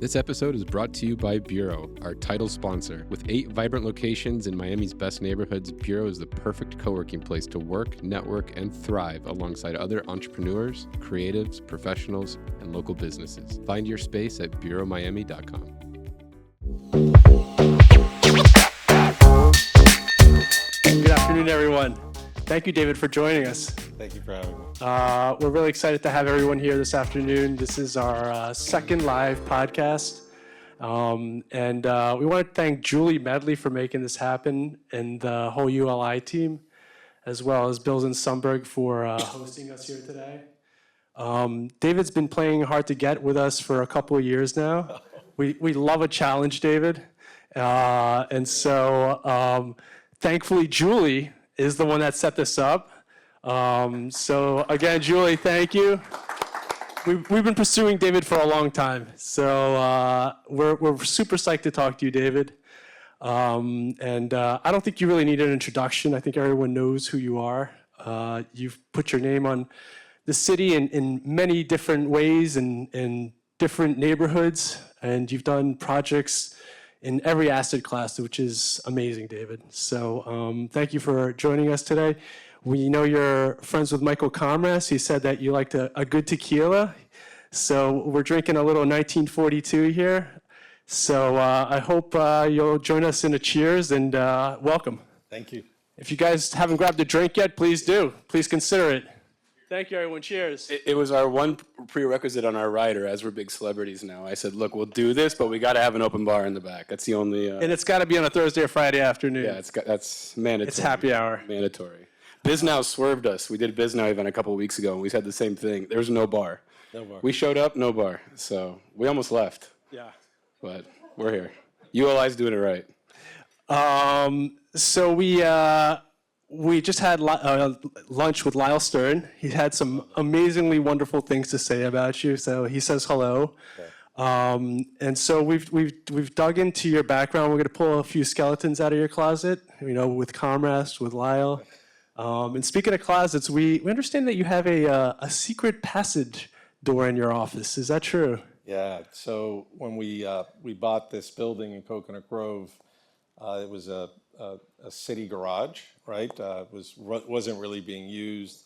This episode is brought to you by Bureau, our title sponsor. With 8 vibrant locations in Miami's best neighborhoods, Bureau is the perfect co-working place to work, network, and thrive alongside other entrepreneurs, creatives, professionals, and local businesses. Find your space at bureaumiami.com. Good afternoon, everyone. Thank you, David, for joining us. Thank you for having me. We're really excited to have everyone here this afternoon. This is our second live podcast. And we want to thank Julie Medley for making this happen and the whole ULI team, as well as Bilzin Sumberg for hosting us here today. David's been playing hard to get with us for a couple of years now. We love a challenge, David. And so thankfully, Julie is the one that set this up. So again, Julie, thank you. We've been pursuing David for a long time. So we're super psyched to talk to you, David. And I don't think you really need an introduction. I think everyone knows who you are. You've put your name on the city in many different ways and in different neighborhoods. And you've done projects in every asset class, which is amazing, David. So thank you for joining us today. We know you're friends with Michael Comras. He said that you liked a good tequila. So we're drinking a little 1942 here. So I hope you'll join us in a cheers and welcome. Thank you. If you guys haven't grabbed a drink yet, please do. Please consider it. Thank you, everyone. Cheers. It was our one prerequisite on our rider, as we're big celebrities now. I said, look, we'll do this, but we got to have an open bar in the back. That's the only... And it's got to be on a Thursday or Friday afternoon. Yeah, that's mandatory. It's happy hour. Mandatory. BizNow swerved us. We did a BizNow event a couple of weeks ago, and we said the same thing. There was no bar. No bar. We showed up, no bar. So we almost left. Yeah. But we're here. ULI's doing it right. So we just had lunch with Lyle Stern. He had some amazingly wonderful things to say about you. So he says hello. Okay. And so we've dug into your background. We're going to pull a few skeletons out of your closet. You know, with Comras, with Lyle. And speaking of closets, we understand that you have a secret passage door in your office. Is that true? Yeah. So when we bought this building in Coconut Grove, it was a city garage, right? It wasn't really being used.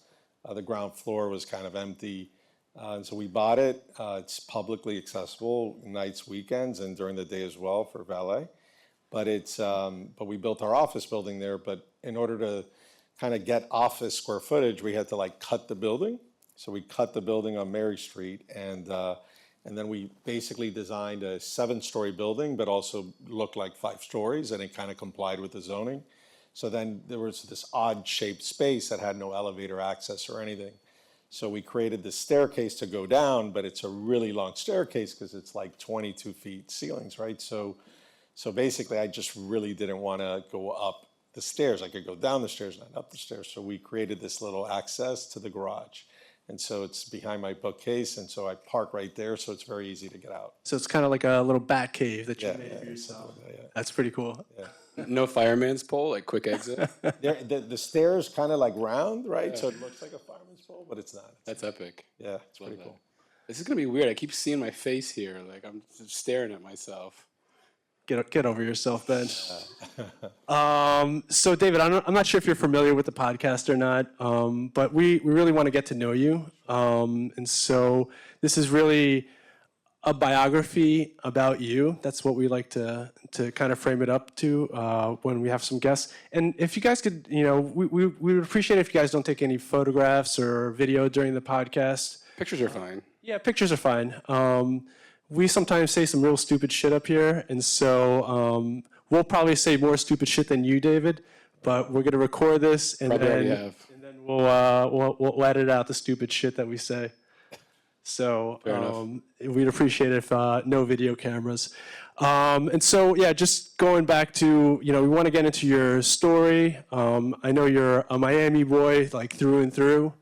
The ground floor was kind of empty. And so we bought it. It's publicly accessible nights, weekends, and during the day as well for valet. But we built our office building there. But in order to kind of get office square footage, we had to cut the building. So we cut the building on Mary Street, and then we basically designed a 7-story building, but also looked like 5 stories, and it kind of complied with the zoning. So then there was this odd-shaped space that had no elevator access or anything. So we created this staircase to go down, but it's a really long staircase because it's like 22 feet ceilings, right? So basically, I just really didn't want to go up the stairs. I could go down the stairs, not up the stairs. So we created this little access to the garage. And so it's behind my bookcase, and so I park right there, so it's very easy to get out. So it's kind of like a little bat cave that you made for yourself. Yeah. That's pretty cool. Yeah. No fireman's pole, like quick exit? The stairs kind of round, right? Yeah. So it looks like a fireman's pole, but it's not. That's epic. Yeah, it's pretty cool. This is going to be weird. I keep seeing my face here. Like I'm staring at myself. Get over yourself, Ben. So, David, I'm not sure if you're familiar with the podcast or not, but we really want to get to know you. And so this is really a biography about you. That's what we like to kind of frame it up to when we have some guests. And if you guys could, we would appreciate it if you guys don't take any photographs or video during the podcast. Pictures are fine. Yeah, pictures are fine. We sometimes say some real stupid shit up here, and so we'll probably say more stupid shit than you, David. But we're gonna record this, and then we'll edit out the stupid shit that we say. So we'd appreciate it if no video cameras. And so just going back to we want to get into your story. I know you're a Miami boy, like through and through,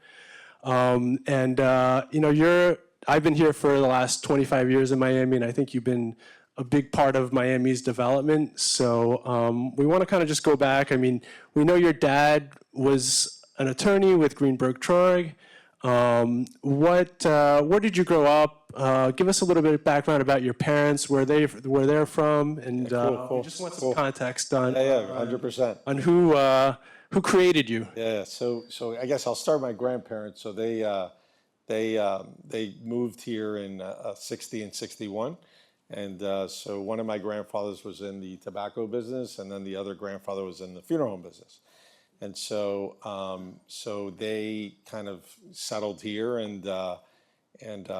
I've been here for the last 25 years in Miami, and I think you've been a big part of Miami's development. So we want to kind of just go back. I mean, we know your dad was an attorney with Greenberg Traurig. Where did you grow up? give us a little bit of background about your parents, where they're from, and cool. we just want some context on Yeah, 100%. on who created you. Yeah, so I guess I'll start with my grandparents. So they moved here in 60 and 61. And so one of my grandfathers was in the tobacco business, and then the other grandfather was in the funeral home business. And so they kind of settled here, and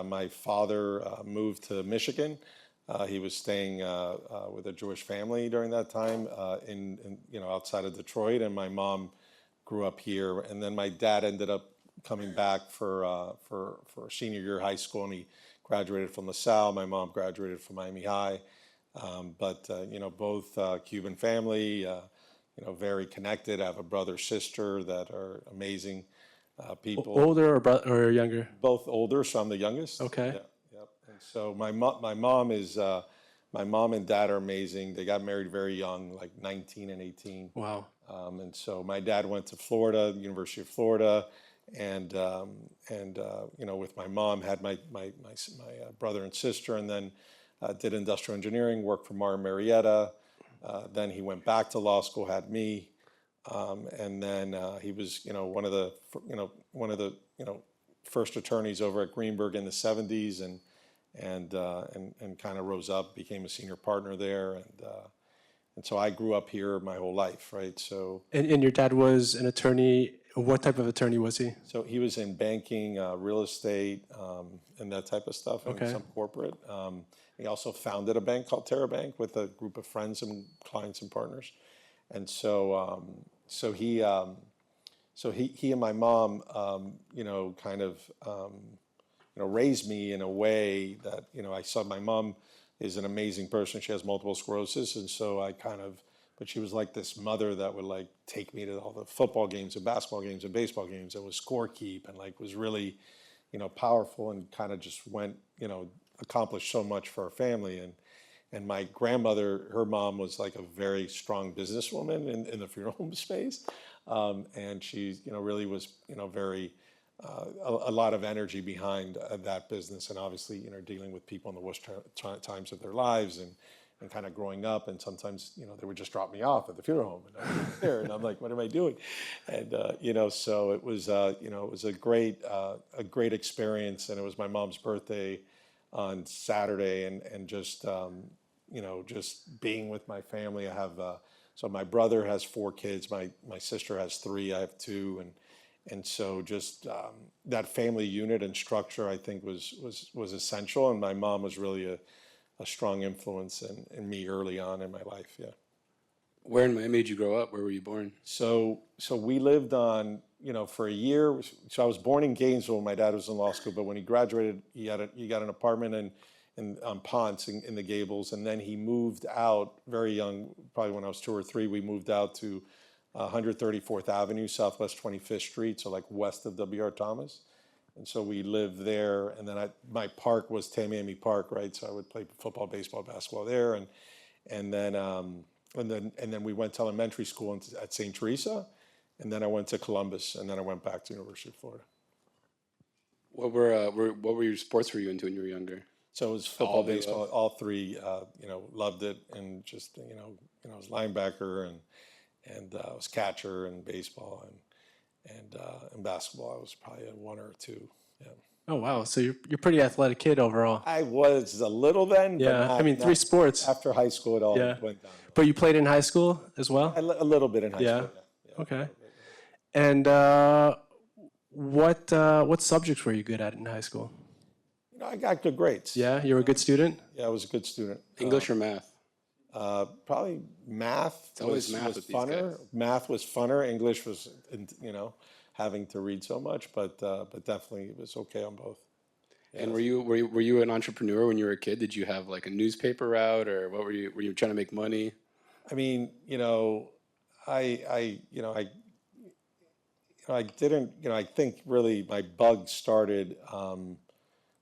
my father moved to Michigan. He was staying with a Jewish family during that time in outside of Detroit, and my mom grew up here. And then my dad ended up coming back for senior year of high school, and he graduated from LaSalle. My mom graduated from Miami High. But both Cuban family, very connected. I have a brother, sister that are amazing people. Older or younger? Both older, so I'm the youngest. Okay. Yeah, yep. And so my mom is my mom and dad are amazing. They got married very young, like 19 and 18. Wow. And so my dad went to Florida, University of Florida, and with my mom had my brother and sister, and then did industrial engineering, worked for Martin Marietta. Then he went back to law school, had me, and then he was one of the first attorneys over at Greenberg in the 70s, and kind of rose up, became a senior partner there, and so I grew up here my whole life, right? So. And your dad was an attorney. What type of attorney was he? So he was in banking, real estate, and that type of stuff, and some corporate. He also founded a bank called Terra Bank with a group of friends and clients and partners. And so, he and my mom, raised me in a way that, I saw. My mom is an amazing person. She has multiple sclerosis, and so but she was like this mother that would like take me to all the football games and basketball games and baseball games, and was score keep, and like was really, powerful, and kind of just went, accomplished so much for our family. And my grandmother, her mom was like a very strong businesswoman in the funeral home space. And she, really was, very, a lot of energy behind that business. And obviously, dealing with people in the worst times of their lives, and kind of growing up, and sometimes, they would just drop me off at the funeral home, and I was there, and I'm like, what am I doing? And, so it was, it was a great experience, and it was my mom's birthday on Saturday, and just, just being with my family. I have, so my brother has 4 kids, my sister has 3, I have 2, and so just that family unit and structure, I think was essential, and my mom was really a strong influence in me early on in my life. Yeah. Where in Miami did you grow up? Where were you born? So we lived on, for a year. So I was born in Gainesville. My dad was in law school, but when he graduated, he got an apartment on Ponce in the Gables, and then he moved out very young. Probably when I was 2 or 3, we moved out to 134th Avenue, Southwest 25th Street, so like west of W.R. Thomas. And so we lived there, and then my park was Tamiami Park, right? So I would play football, baseball, basketball there, and then we went to elementary school at St. Teresa, and then I went to Columbus, and then I went back to University of Florida. What were your sports were you into when you were younger? So it was football, baseball, all 3. Loved it, and just I was linebacker, and I was catcher, and baseball, and basketball, I was probably a 1 or 2. Yeah. Oh wow! So you're pretty athletic kid overall. I was a little then. Yeah, but not, 3 sports. After high school, it all went down. But you played in high school as well? A little bit in high school. Yeah. Okay. And what subjects were you good at in high school? I got good grades. Yeah, you were a good student? Yeah, I was a good student. English or math? Probably math. It's always math with funner. these guys. Math was funner. English was, having to read so much, but definitely it was okay on both. Yeah. And were you an entrepreneur when you were a kid? Did you have like a newspaper route, or what were you trying to make money? I mean, I didn't, I think really my bug started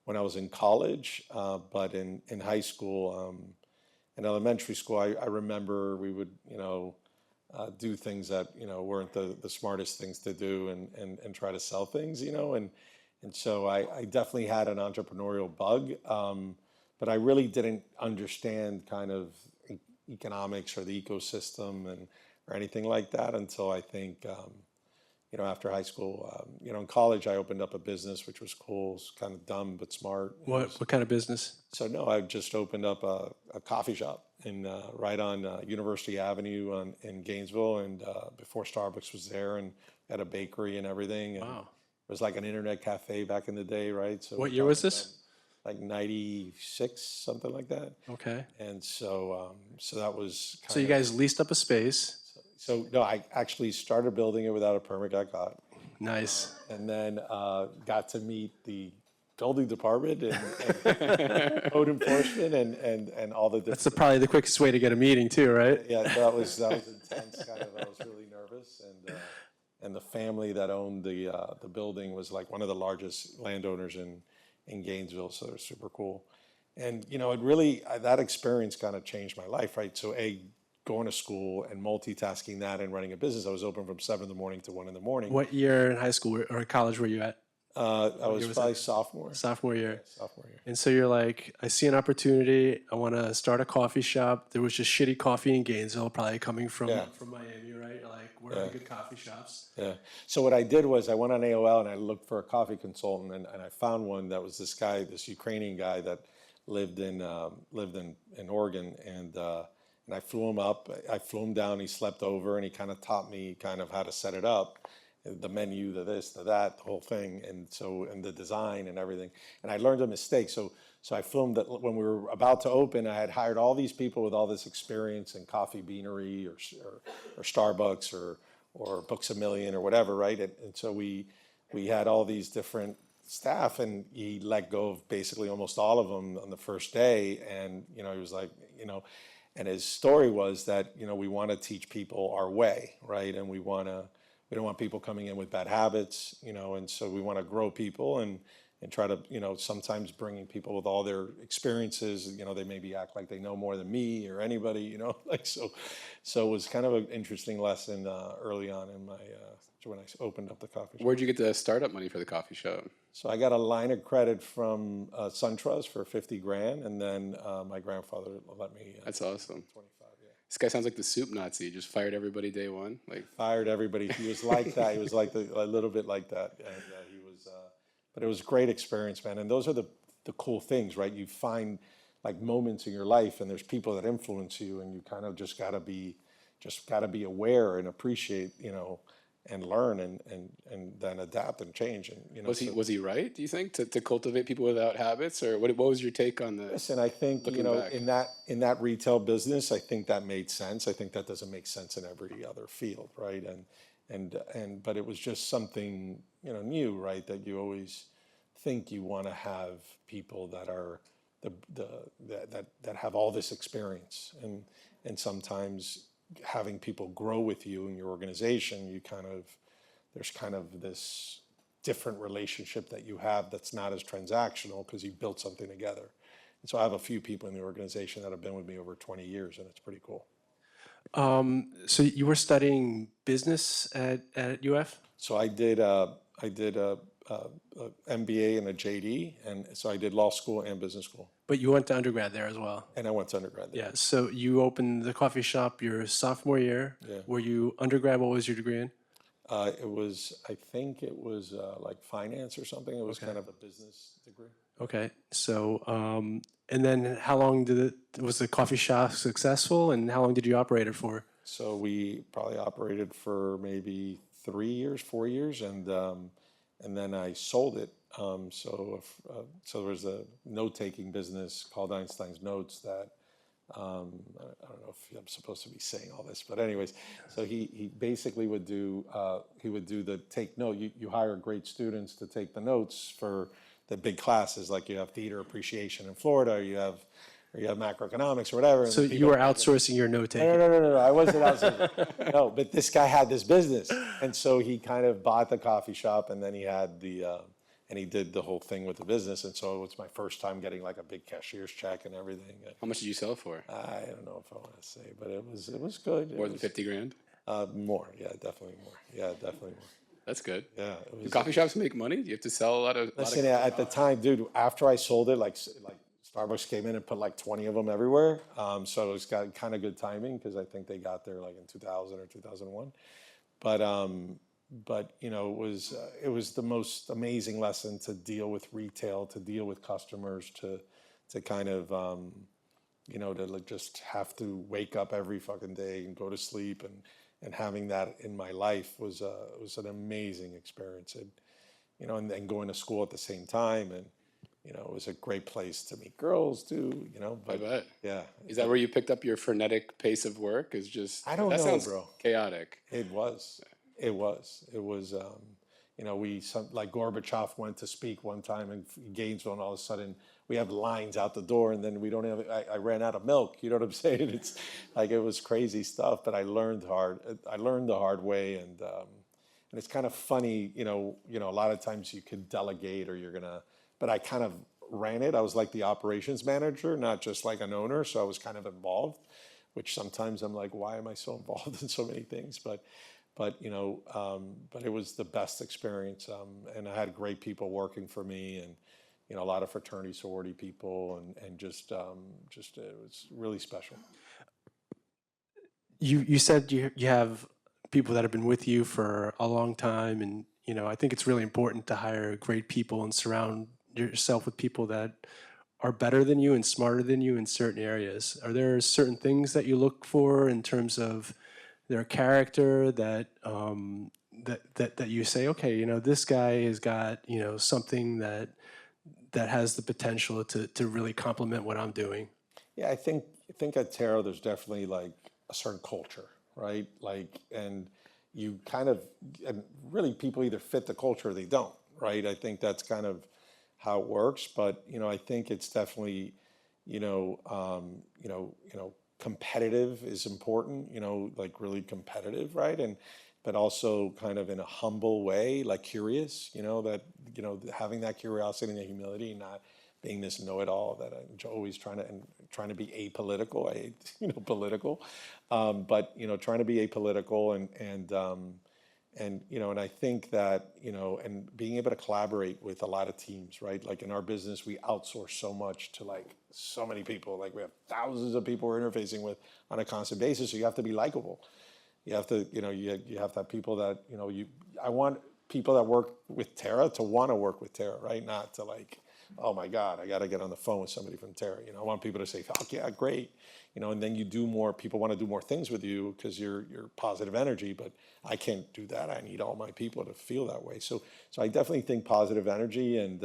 when I was in college, but in high school, in elementary school, I remember we would, do things that, weren't the smartest things to do, and try to sell things, And so I definitely had an entrepreneurial bug, but I really didn't understand kind of economics or the ecosystem and or anything like that until I think after high school. In college I opened up a business, which was cool. It's kind of dumb but smart. What kind of business? So no, I just opened up a coffee shop in right on University Avenue in Gainesville, and before Starbucks was there, and had a bakery and everything. And Wow. it was like an internet cafe back in the day, right? So What we're year was talking this? about like 96, something like that. Okay. And so that was So you guys leased up a space. so no, I actually started building it without a permit, got caught, Nice. and then got to meet the building department and code enforcement and all the different. That's probably the quickest way to get a meeting too, right? Yeah, that was intense. Kind of, I was really nervous, and the family that owned the building was like one of the largest landowners in Gainesville, so they're super cool. And it really that experience kind of changed my life, right? So going to school and multitasking that and running a business. I was open from 7 in the morning to 1 in the morning. What year in high school or college were you at? I was probably sophomore. Sophomore year. Sophomore year. And so you're like, I see an opportunity. I want to start a coffee shop. There was just shitty coffee in Gainesville, probably coming from Miami, right? Like, where are the good coffee shops? Yeah. So what I did was I went on AOL and I looked for a coffee consultant, and I found one that was this guy, this Ukrainian guy that lived in Oregon, and I flew him up. I flew him down. He slept over, and he kind of taught me kind of how to set it up, the menu, the this, the that, the whole thing, and the design and everything. And I learned a mistake. So I filmed that when we were about to open. I had hired all these people with all this experience in coffee beanery or Starbucks or Books A Million or whatever, right? And so we had all these different staff, and he let go of basically almost all of them on the first day. And he was like, and his story was that we want to teach people our way, right? And we don't want people coming in with bad habits, and so we want to grow people and try to, sometimes bringing people with all their experiences, they maybe act like they know more than me or anybody, like so it was kind of an interesting lesson early on in my when I opened up the coffee shop. Where'd you get the startup money for the coffee shop? So I got a line of credit from SunTrust for 50 grand, and then my grandfather let me. That's awesome. 25, yeah. This guy sounds like the soup Nazi. Just fired everybody day one. Like Fired everybody. He was like that. He was like a little bit like that. And he was, but it was a great experience, man. And those are the cool things, right? You find like moments in your life, and there's people that influence you, and you kind of just gotta be aware and appreciate, and learn and then adapt and change. And was he right? Do you think to cultivate people without habits, or what was your take on this? Listen, I think back? in that retail business, I think that made sense. I think that doesn't make sense in every other field, right? But it was just something new, right? That you always think you want to have people that are that have all this experience, and sometimes having people grow with you in your organization, there's kind of this different relationship that you have that's not as transactional because you built something together. And so I have a few people in the organization that have been with me over 20 years, and it's pretty cool. So you were studying business at UF? So I did a MBA and a JD, and so I did law school and business school. But you went to undergrad there as well. And I went to undergrad there. Yeah. So you opened the coffee shop your sophomore year. Yeah. Were you undergrad? What was your degree in? I think it was like finance or something. It was kind of a business degree. Okay. So, and then how long was the coffee shop successful, and how long did you operate it for? So we probably operated for maybe 3 years, 4 years, and then I sold it. So there was a note-taking business called Einstein's Notes that I don't know if I'm supposed to be saying all this, but anyways, so he basically would do the take note. You hire great students to take the notes for the big classes, like you have theater appreciation in Florida, or you have macroeconomics or whatever. So you were outsourcing your note taking. No. I wasn't outsourcing. No, but this guy had this business, and so he kind of bought the coffee shop, and then he had and he did the whole thing with the business. And so it was my first time getting like a big cashier's check and everything. How much did you sell for? I don't know if I want to say, but it was good. More than 50 grand? More, yeah, definitely more. Yeah, definitely more. That's good. Yeah, Do coffee shops make money? Do you have to sell a lot of? listen, at the time, dude, after I sold it, like Starbucks came in and put like 20 of them everywhere. So it was got kind of good timing because I think they got there like in 2000 or 2001. But it was the most amazing lesson to deal with retail, to deal with customers, to kind of to like just have to wake up every fucking day and go to sleep, and having that in my life was an amazing experience. And going to school at the same time, and it was a great place to meet girls too. I But bet. yeah, Is that where you picked up your frenetic pace of work? Is just I don't that know, sounds bro. chaotic. It was. It was. It was. Like Gorbachev went to speak one time in Gainesville, and all of a sudden we have lines out the door, and then we don't have. I ran out of milk. You know what I'm saying? It's like it was crazy stuff. But I learned hard. I learned the hard way, and it's kind of funny. A lot of times you could delegate, or you're gonna. But I kind of ran it. I was like the operations manager, not just like an owner. So I was kind of involved, which sometimes I'm like, why am I so involved in so many things? But it was the best experience, and I had great people working for me, and a lot of fraternity sorority people, and just it was really special. You said you have people that have been with you for a long time, and I think it's really important to hire great people and surround yourself with people that are better than you and smarter than you in certain areas. Are there certain things that you look for in terms of their character that you say, okay, this guy has got something that has the potential to really complement what I'm doing? Yeah, I think at Terra there's definitely like a certain culture, right? Like, and you kind of, and really people either fit the culture or they don't, right? I think that's kind of how it works. But I think it's definitely, competitive is important. Like really competitive, right? But also kind of in a humble way, like curious. That having that curiosity and the humility, not being this know-it-all that I'm always trying to be apolitical. I hate political, but trying to be apolitical, and I think that and being able to collaborate with a lot of teams, right? Like in our business, we outsource so much to like so many people. Like we have thousands of people we're interfacing with on a constant basis. So you have to be likable. You have to you have to have people that I want people that work with Terra to want to work with Terra, right? Not to like, oh my God, I got to get on the phone with somebody from Terra. I want people to say, fuck yeah, great. And then you do more, people want to do more things with you because you're positive energy, but I can't do that. I need all my people to feel that way. So I definitely think positive energy, and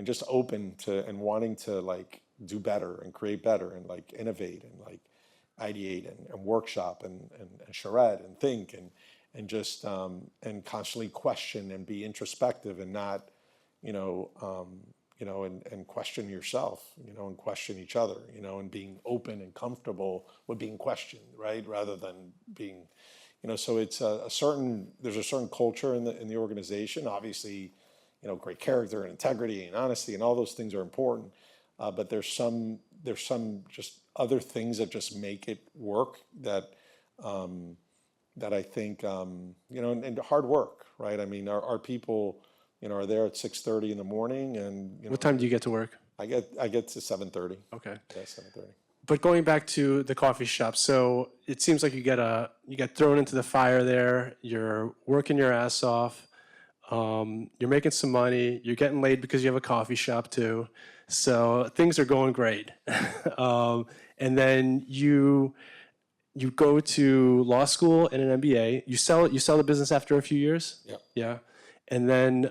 just open to and wanting to like do better and create better and like innovate and like ideate and workshop and charrette and think and just and constantly question and be introspective and not and question yourself, and question each other, and being open and comfortable with being questioned, right? Rather than being, so it's there's a certain culture in the organization. Obviously, great character and integrity and honesty and all those things are important. But there's some just other things that just make it work that I think, and hard work, right? I mean, our people, are there at 6:30 in the morning, and What time do you get to work? I get to 7:30. Okay. Yeah, 7:30. But going back to the coffee shop, so it seems like you get thrown into the fire there. You're working your ass off. You're making some money. You're getting laid because you have a coffee shop too. So things are going great. And then you go to law school and an MBA. You sell the business after a few years. Yeah. Yeah. And then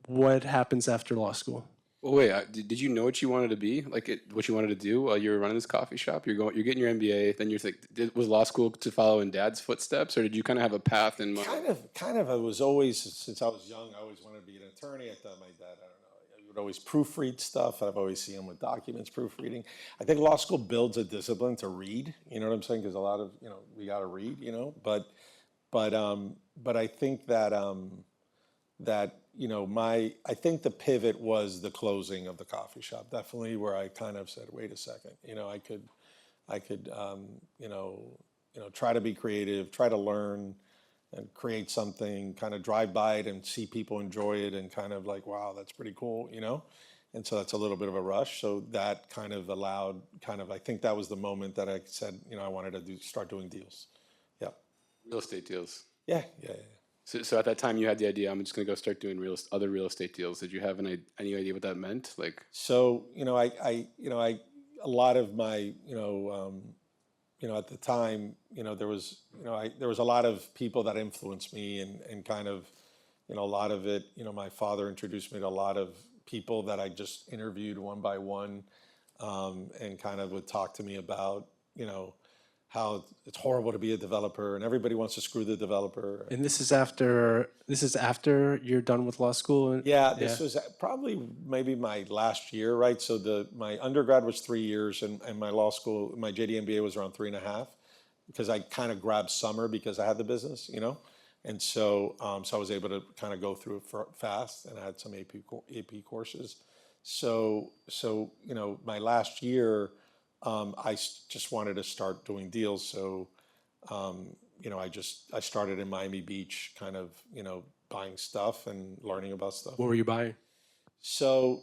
what happens after law school? Well, wait. Did you know what you wanted to be? Like what you wanted to do while you were running this coffee shop? You're getting your MBA. Then you're like, was law school to follow in Dad's footsteps, or did you kind of have a path in mind? Kind of. I was always, since I was young, I always wanted to be an attorney. I thought my dad, I don't know, he would always proofread stuff. I've always seen him with documents, proofreading. I think law school builds a discipline to read. You know what I'm saying? Because a lot of, we got to read. But I think that I think the pivot was the closing of the coffee shop. Definitely where I kind of said, wait a second, I could try to be creative, try to learn, and create something, kind of drive by it and see people enjoy it and kind of like, wow, that's pretty cool, you know? And so that's a little bit of a rush. So that kind of allowed, I think that was the moment that I said, I wanted to start doing deals. Yeah. Real estate deals. Yeah, yeah, yeah. So at that time you had the idea, I'm just going to go start doing other real estate deals. Did you have any idea what that meant? Like, So, a lot of my, at the time, there was, there was a lot of people that influenced me and kind of, a lot of it, my father introduced me to a lot of people that I just interviewed one by one, and kind of would talk to me about, how it's horrible to be a developer and everybody wants to screw the developer. And this is after you're done with law school? Yeah, this was probably maybe my last year, right? So my undergrad was 3 years and my law school, my JD MBA was around 3.5 because I kind of grabbed summer because I had the business, And so, so I was able to kind of go through it fast and I had some AP courses. So, my last year, just wanted to start doing deals. So, I started in Miami Beach, kind of, buying stuff and learning about stuff. What were you buying? So,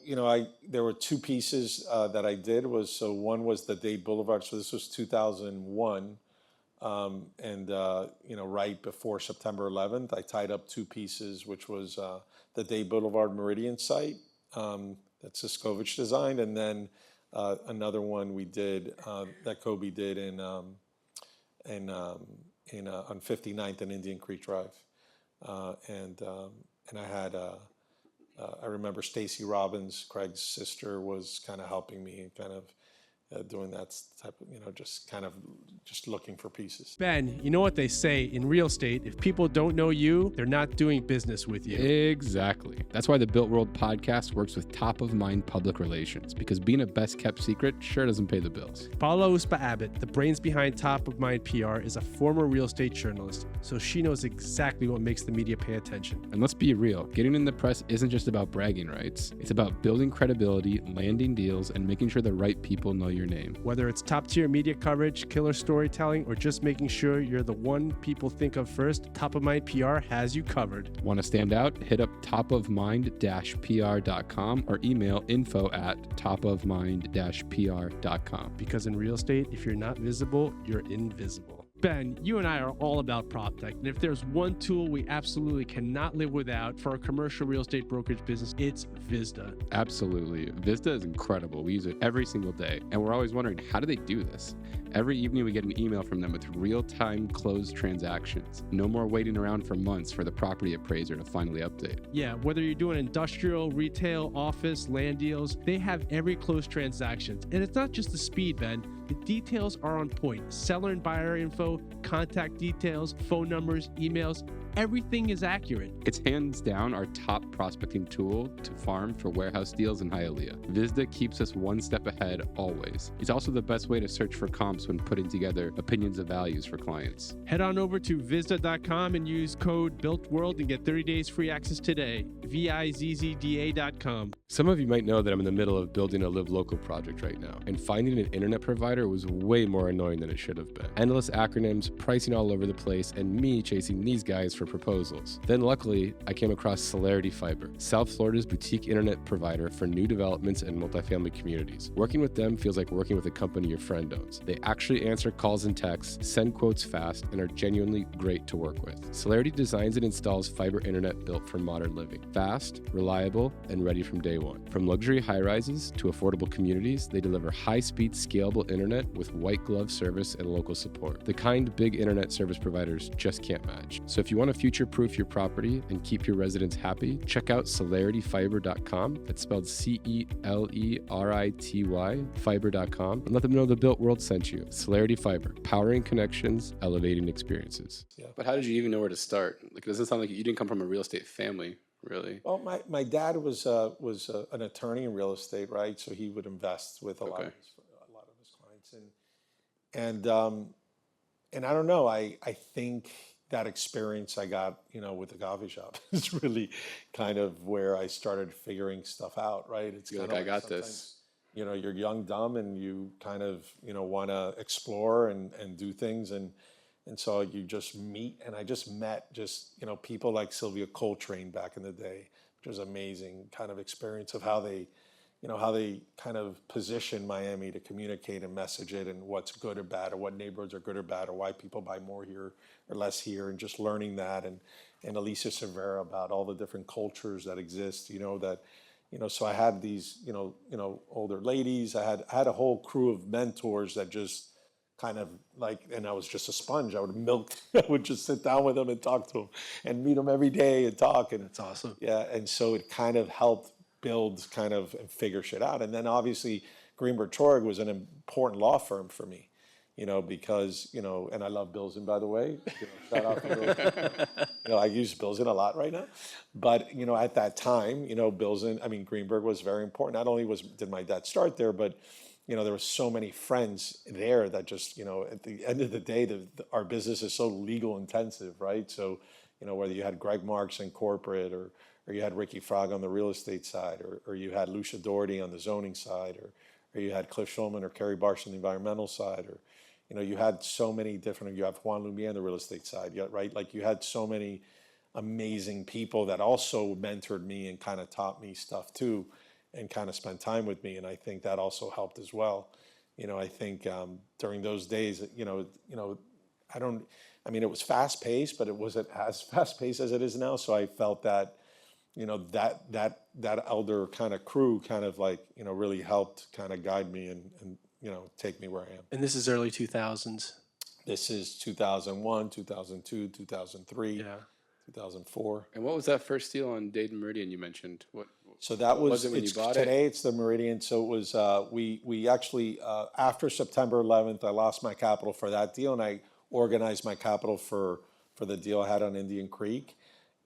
there were two pieces that I did one was the Dade Boulevard. So this was 2001. Right before September 11th, I tied up two pieces, which was the Dade Boulevard Meridian site that Siskovich designed, and then another one we did that Kobe did on 59th and Indian Creek Drive, and I had I remember Stacy Robbins, Craig's sister, was kind of helping me and kind of doing that type of, just looking for pieces. Ben, you know what they say in real estate, if people don't know you, they're not doing business with you. Exactly. That's why the Built World podcast works with top of mind public relations, because being a best kept secret sure doesn't pay the bills. Paula Uspa Abbott, the brains behind Top of Mind PR, is a former real estate journalist, so she knows exactly what makes the media pay attention. And let's be real, getting in the press isn't just about bragging rights. It's about building credibility, landing deals, and making sure the right people know your name. Whether it's top-tier media coverage, killer storytelling, or just making sure you're the one people think of first, Top of Mind PR has you covered. Want to stand out? Hit up topofmind-pr.com or email info@topofmind-pr.com. Because in real estate, if you're not visible, you're invisible. Ben, you and I are all about PropTech, and if there's one tool we absolutely cannot live without for a commercial real estate brokerage business, it's Vizda. Absolutely. Vizda is incredible. We use it every single day, and we're always wondering, how do they do this? Every evening we get an email from them with real-time closed transactions. No more waiting around for months for the property appraiser to finally update. Yeah, whether you're doing industrial, retail, office, land deals, they have every closed transaction. And it's not just the speed, Ben. The details are on point. Seller and buyer info, contact details, phone numbers, emails, everything is accurate. It's hands down our top prospecting tool to farm for warehouse deals in Hialeah. Vizda keeps us one step ahead always. It's also the best way to search for comps when putting together opinions of values for clients. Head on over to Vizda.com and use code BuiltWorld and get 30 days free access today. VIZZDA.com. Some of you might know that I'm in the middle of building a Live Local project right now, and finding an internet provider was way more annoying than it should have been. Endless acronyms, pricing all over the place, and me chasing these guys for proposals. Then luckily, I came across Celerity Fiber, South Florida's boutique internet provider for new developments and multifamily communities. Working with them feels like working with a company your friend owns. They actually answer calls and texts, send quotes fast, and are genuinely great to work with. Celerity designs and installs fiber internet built for modern living. Fast, reliable, and ready from day one. From luxury high-rises to affordable communities, they deliver high-speed, scalable internet with white glove service and local support. The kind big internet service providers just can't match. So if you want to future-proof your property and keep your residents happy, check out celerityfiber.com. That's spelled CELERITY, fiber.com, and let them know the Built World sent you. Celerity Fiber, powering connections, elevating experiences. Yeah. But how did you even know where to start? Like, it doesn't sound like you didn't come from a real estate family, really. Well, my dad was an attorney in real estate, right? So he would invest with a lot of his clients, and I don't know. I think that experience I got, with the coffee shop is really kind of where I started figuring stuff out, right? It's kind of like, I got this. You're young, dumb, and you kind of, want to explore and do things. And And so you just meet, and I just met people like Sylvia Coltrane back in the day, which was amazing kind of experience of how they kind of position Miami to communicate and message it, and what's good or bad, or what neighborhoods are good or bad, or why people buy more here or less here, and just learning that, and Alicia Cervera about all the different cultures that exist, so I had these, older ladies. I had a whole crew of mentors that just kind of and I was just a sponge. I would milk, I would just sit down with them and talk to them and meet them every day and talk. And That's awesome. yeah, and so it kind of helped build kind of and figure shit out. And then obviously Greenberg Traurig was an important law firm for me, because, and I love Bilzin, by the way. Shout out to Bilzin. I use Bilzin a lot right now. But, at that time, Greenberg was very important. Not only did my dad start there, but, there were so many friends there that just, at the end of the day, our business is so legal intensive, right? So, whether you had Greg Marks in corporate, or you had Ricky Frog on the real estate side, or you had Lucia Doherty on the zoning side, or you had Cliff Schulman or Kerry Barsh on the environmental side, or, you had so many different, you have Juan Lumiere on the real estate side, right? Like you had so many amazing people that also mentored me and kind of taught me stuff too, and kind of spent time with me. And I think that also helped as well. I think during those days, it was fast paced, but it wasn't as fast paced as it is now. So I felt that, that elder kind of crew kind of really helped kind of guide me and take me where I am. And this is early 2000s. This is 2001, 2002, 2003, Yeah. 2004. And what was that first deal on Dade Meridian you mentioned? So that was it when you bought today. It's the Meridian. So it was we actually after September 11th, I lost my capital for that deal, and I organized my capital for the deal I had on Indian Creek,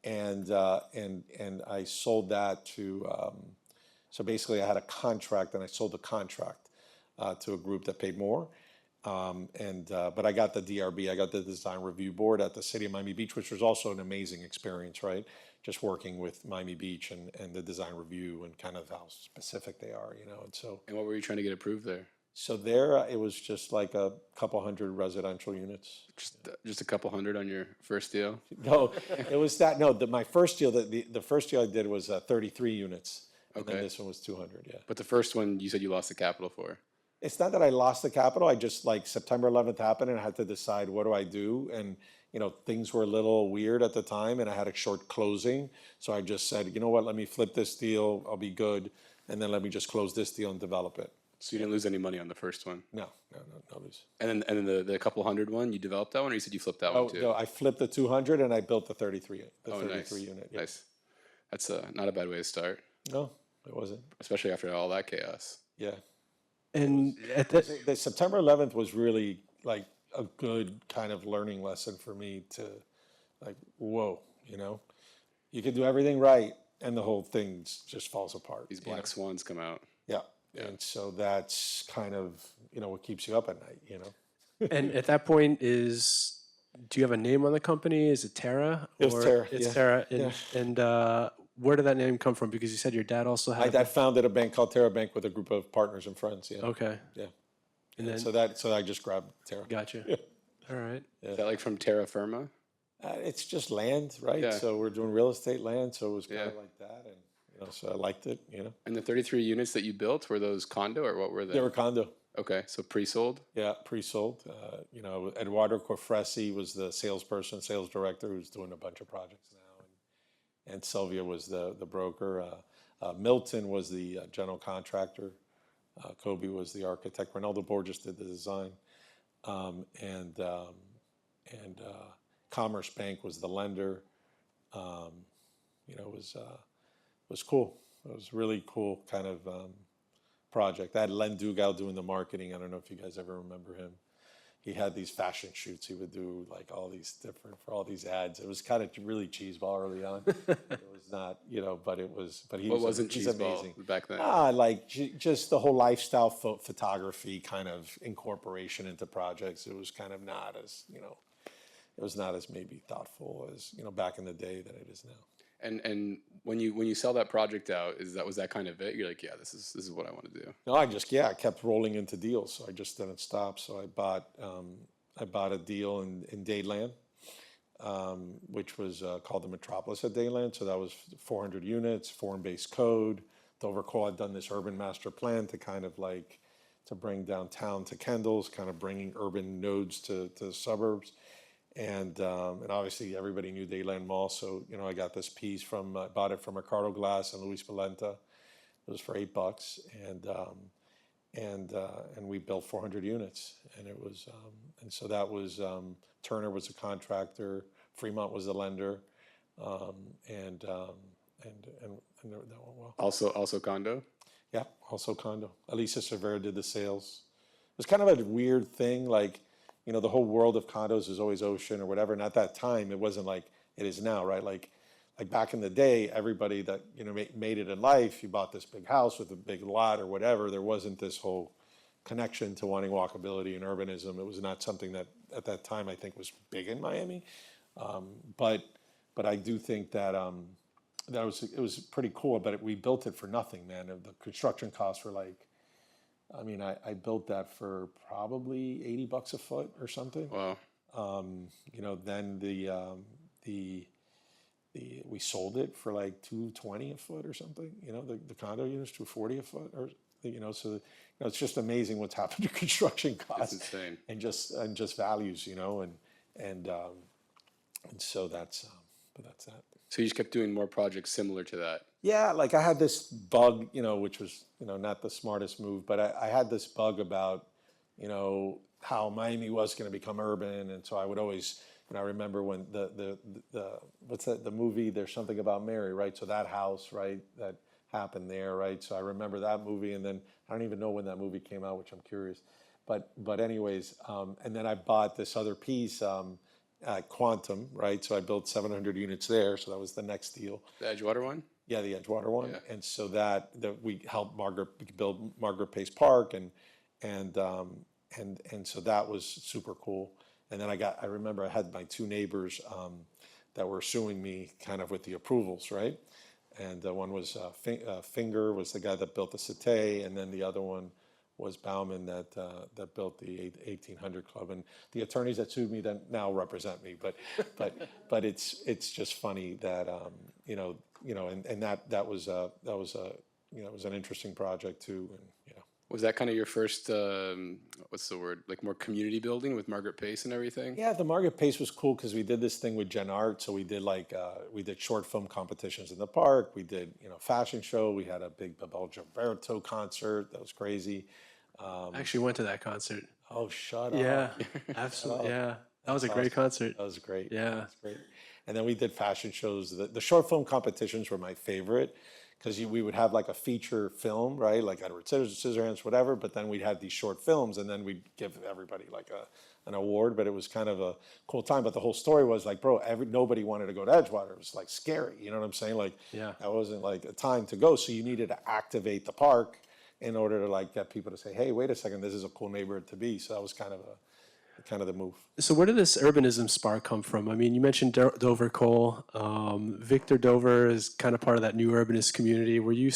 and I sold that to. So basically, I had a contract, and I sold the contract to a group that paid more. But I got the DRB, I got the design review board at the city of Miami Beach, which was also an amazing experience, right? Just working with Miami Beach and the design review and kind of how specific they are, and so. And what were you trying to get approved there? So there, it was just like a couple hundred residential units. Just a couple hundred on your first deal? No, it was that, no, my first deal, the first deal I did was 33 units. And then this one was 200, yeah. But the first one you said you lost the capital for? It's not that I lost the capital. I just September 11th happened and I had to decide what do I do. And, things were a little weird at the time and I had a short closing. So I just said, you know what, let me flip this deal. I'll be good. And then let me just close this deal and develop it. So you didn't lose any money on the first one? No lose. And then the couple hundred one, you developed that one, or you said you flipped that one too? No, I flipped the 200 and I built the 33 nice. unit. Yeah. Nice. That's not a bad way to start. No, it wasn't. Especially after all that chaos. Yeah. And at The September 11th was really like a good kind of learning lesson for me to whoa, you can do everything right and the whole thing just falls apart. These black swans come out. Yeah. And so that's kind of, what keeps you up at night, And at that point do you have a name on the company? Is it Terra? It was Terra. It's yeah. Terra. Yeah. And where did that name come from? Because you said your dad also had. My dad founded a bank called Terra Bank with a group of partners and friends. Yeah. Okay. Yeah. And then So I just grabbed Terra. Gotcha. All right. Is that like from Terra Firma? It's just land, right? Yeah. So we're doing real estate land, so it was kind Yeah. of like that, and so I liked it. And the 33 units that you built, were those condo or what were they? They were condo. Okay, so pre-sold? Yeah, pre-sold. Eduardo Corfresi was the sales director, who's doing a bunch of projects now, and Sylvia was the broker. Milton was the general contractor. Kobe was the architect. Ronaldo Borges did the design, and Commerce Bank was the lender. It was cool. It was really cool kind of project. I had Len Dugal doing the marketing. I don't know if you guys ever remember him. He had these fashion shoots. He would do all these different for all these ads. It was kind of really cheeseball early on. It was not, but it was. But he wasn't he's cheeseball amazing back then? Just the whole lifestyle photography kind of incorporation into projects. It was kind of not as it was not as maybe thoughtful as back in the day than it is now. And when you sell that project out, was that kind of it? You're like, yeah, this is what I want to do. No, I kept rolling into deals, so I just didn't stop. So I bought I bought a deal in Dadeland, which was called the Metropolis at Dadeland. So that was 400 units, form-based code. Dover Call had done this urban master plan to kind of like to bring downtown to Kendall's, kind of bringing urban nodes to the suburbs. And obviously everybody knew Dadeland Mall. So, I got this piece I bought it from Ricardo Glass and Luis Valenta. It was for $8. And we built 400 units. And it was, and so that was, Turner was a contractor, Fremont was the lender. And that went well. Also condo? Yeah, also condo. Alicia Cervera did the sales. It was kind of a weird thing, like, the whole world of condos is always ocean or whatever. And at that time, it wasn't like it is now, right? Like back in the day, everybody that, made it in life, you bought this big house with a big lot or whatever. There wasn't this whole connection to wanting walkability and urbanism. It was not something that at that time I think was big in Miami. But I do think that it was pretty cool. But we built it for nothing, man. The construction costs were like, I built that for probably $80 a foot or something. Wow. Then we sold it for like $220 a foot or something. The condo units $240 a foot, or so it's just amazing what's happened to construction costs. It's insane. And just values, and so that's that. So you just kept doing more projects similar to that. Yeah, like I had this bug, which was, not the smartest move, but I had this bug about, how Miami was going to become urban. And so I would always, I remember when what's that, the movie, There's Something About Mary, right? So that house, right, that happened there, right? So I remember that movie, and then I don't even know when that movie came out, which I'm curious. But anyways, and then I bought this other piece, Quantum, right? So I built 700 units there. So that was the next deal. The Edgewater one? Yeah, the Edgewater one. Yeah. And so that we helped build Margaret Pace Park, and so that was super cool. And then I remember I had my two neighbors that were suing me kind of with the approvals, right? And one was Finger was the guy that built the Cité, and then the other one was Bauman that built the 1800 Club. And the attorneys that sued me then now represent me, but it's just funny that and that was it was an interesting project too. And Was that kind of your first, what's the word, like more community building with Margaret Pace and everything? Yeah, the Margaret Pace was cool because we did this thing with Gen Art. So we did short film competitions in the park. We did, fashion show. We had a big Babel Gilberto concert. That was crazy. I actually went to that concert. Oh, shut up. Yeah, absolutely. Yeah, that was a great concert. That was great. Yeah. That was great. And then we did fashion shows. The short film competitions were my favorite because we would have like a feature film, right? Like Edward Scissorhands, whatever. But then we'd have these short films, and then we'd give everybody like an award. But it was kind of a cool time. But the whole story was like, bro, nobody wanted to go to Edgewater. It was like scary. You know what I'm saying? Like, yeah, that wasn't like a time to go. So you needed to activate the park in order to like get people to say, hey, wait a second, this is a cool neighborhood to be. So that was kind of the move. So where did this urbanism spark come from? I mean, you mentioned Dover Cole. Victor Dover is kind of part of that new urbanist community. Were you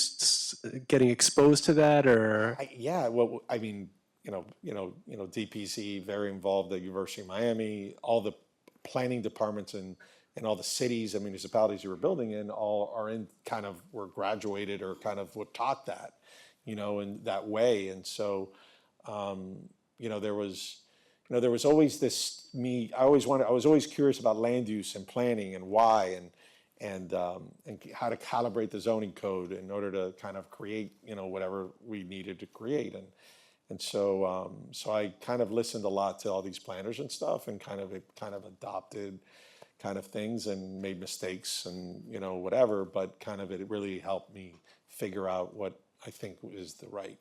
getting exposed to that, or? DPC, very involved at the University of Miami. All the planning departments and all the cities and municipalities you were building in all are in kind of were graduated or kind of were taught that, in that way. And so, there was always this I was always curious about land use and planning and why and how to calibrate the zoning code in order to kind of create, whatever we needed to create. And so I kind of listened a lot to all these planners and stuff and kind of adopted kind of things and made mistakes and, whatever, but kind of it really helped me figure out what I think is the right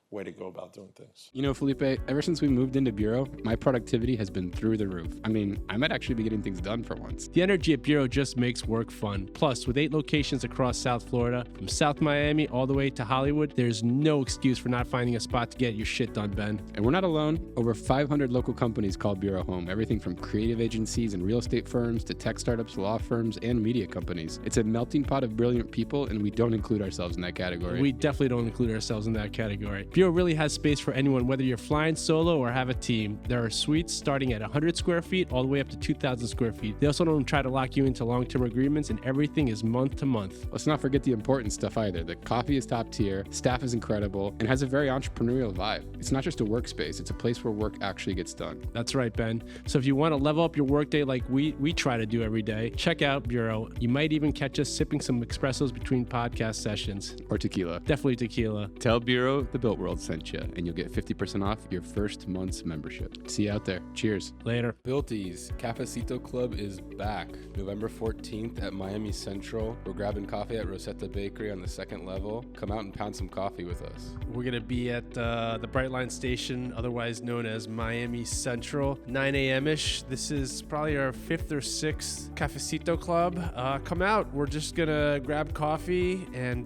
way to go about doing things. Felipe, ever since we moved into Bureau, my productivity has been through the roof. I mean, I might actually be getting things done for once. The energy at Bureau just makes work fun. Plus, with 8 locations across South Florida, from South Miami all the way to Hollywood, there's no excuse for not finding a spot to get your shit done, Ben. And we're not alone. Over 500 local companies call Bureau home. Everything from creative agencies and real estate firms to tech startups, law firms, and media companies. It's a melting pot of brilliant people, and we don't include ourselves in that category. We definitely don't include ourselves in that category. Bureau really has space for anyone, whether you're flying solo or have a team. There are suites starting at 100 square feet all the way up to 2,000 square feet. They also don't try to lock you into long-term agreements, and everything is month to month. Let's not forget the important stuff either. The coffee is top tier, staff is incredible, and has a very entrepreneurial vibe. It's not just a workspace, it's a place where work actually gets done. That's right, Ben. So if you want to level up your workday like we try to do every day, check out Bureau. You might even catch us sipping some espressos between podcast sessions. Or tequila. Definitely tequila. Tell Bureau the Built World sent you, and you'll get 50% off your first month's membership. See you out there. Cheers. Later. Builties, Cafecito Club is back. November 14th at Miami Central. We're grabbing coffee at Rosetta Bakery on the second level. Come out and pound some coffee with us. We're going to be at the Brightline Station, otherwise known as Miami Central, 9 a.m.-ish. This is probably our 5th or 6th Cafecito Club. Come out. We're just going to grab coffee and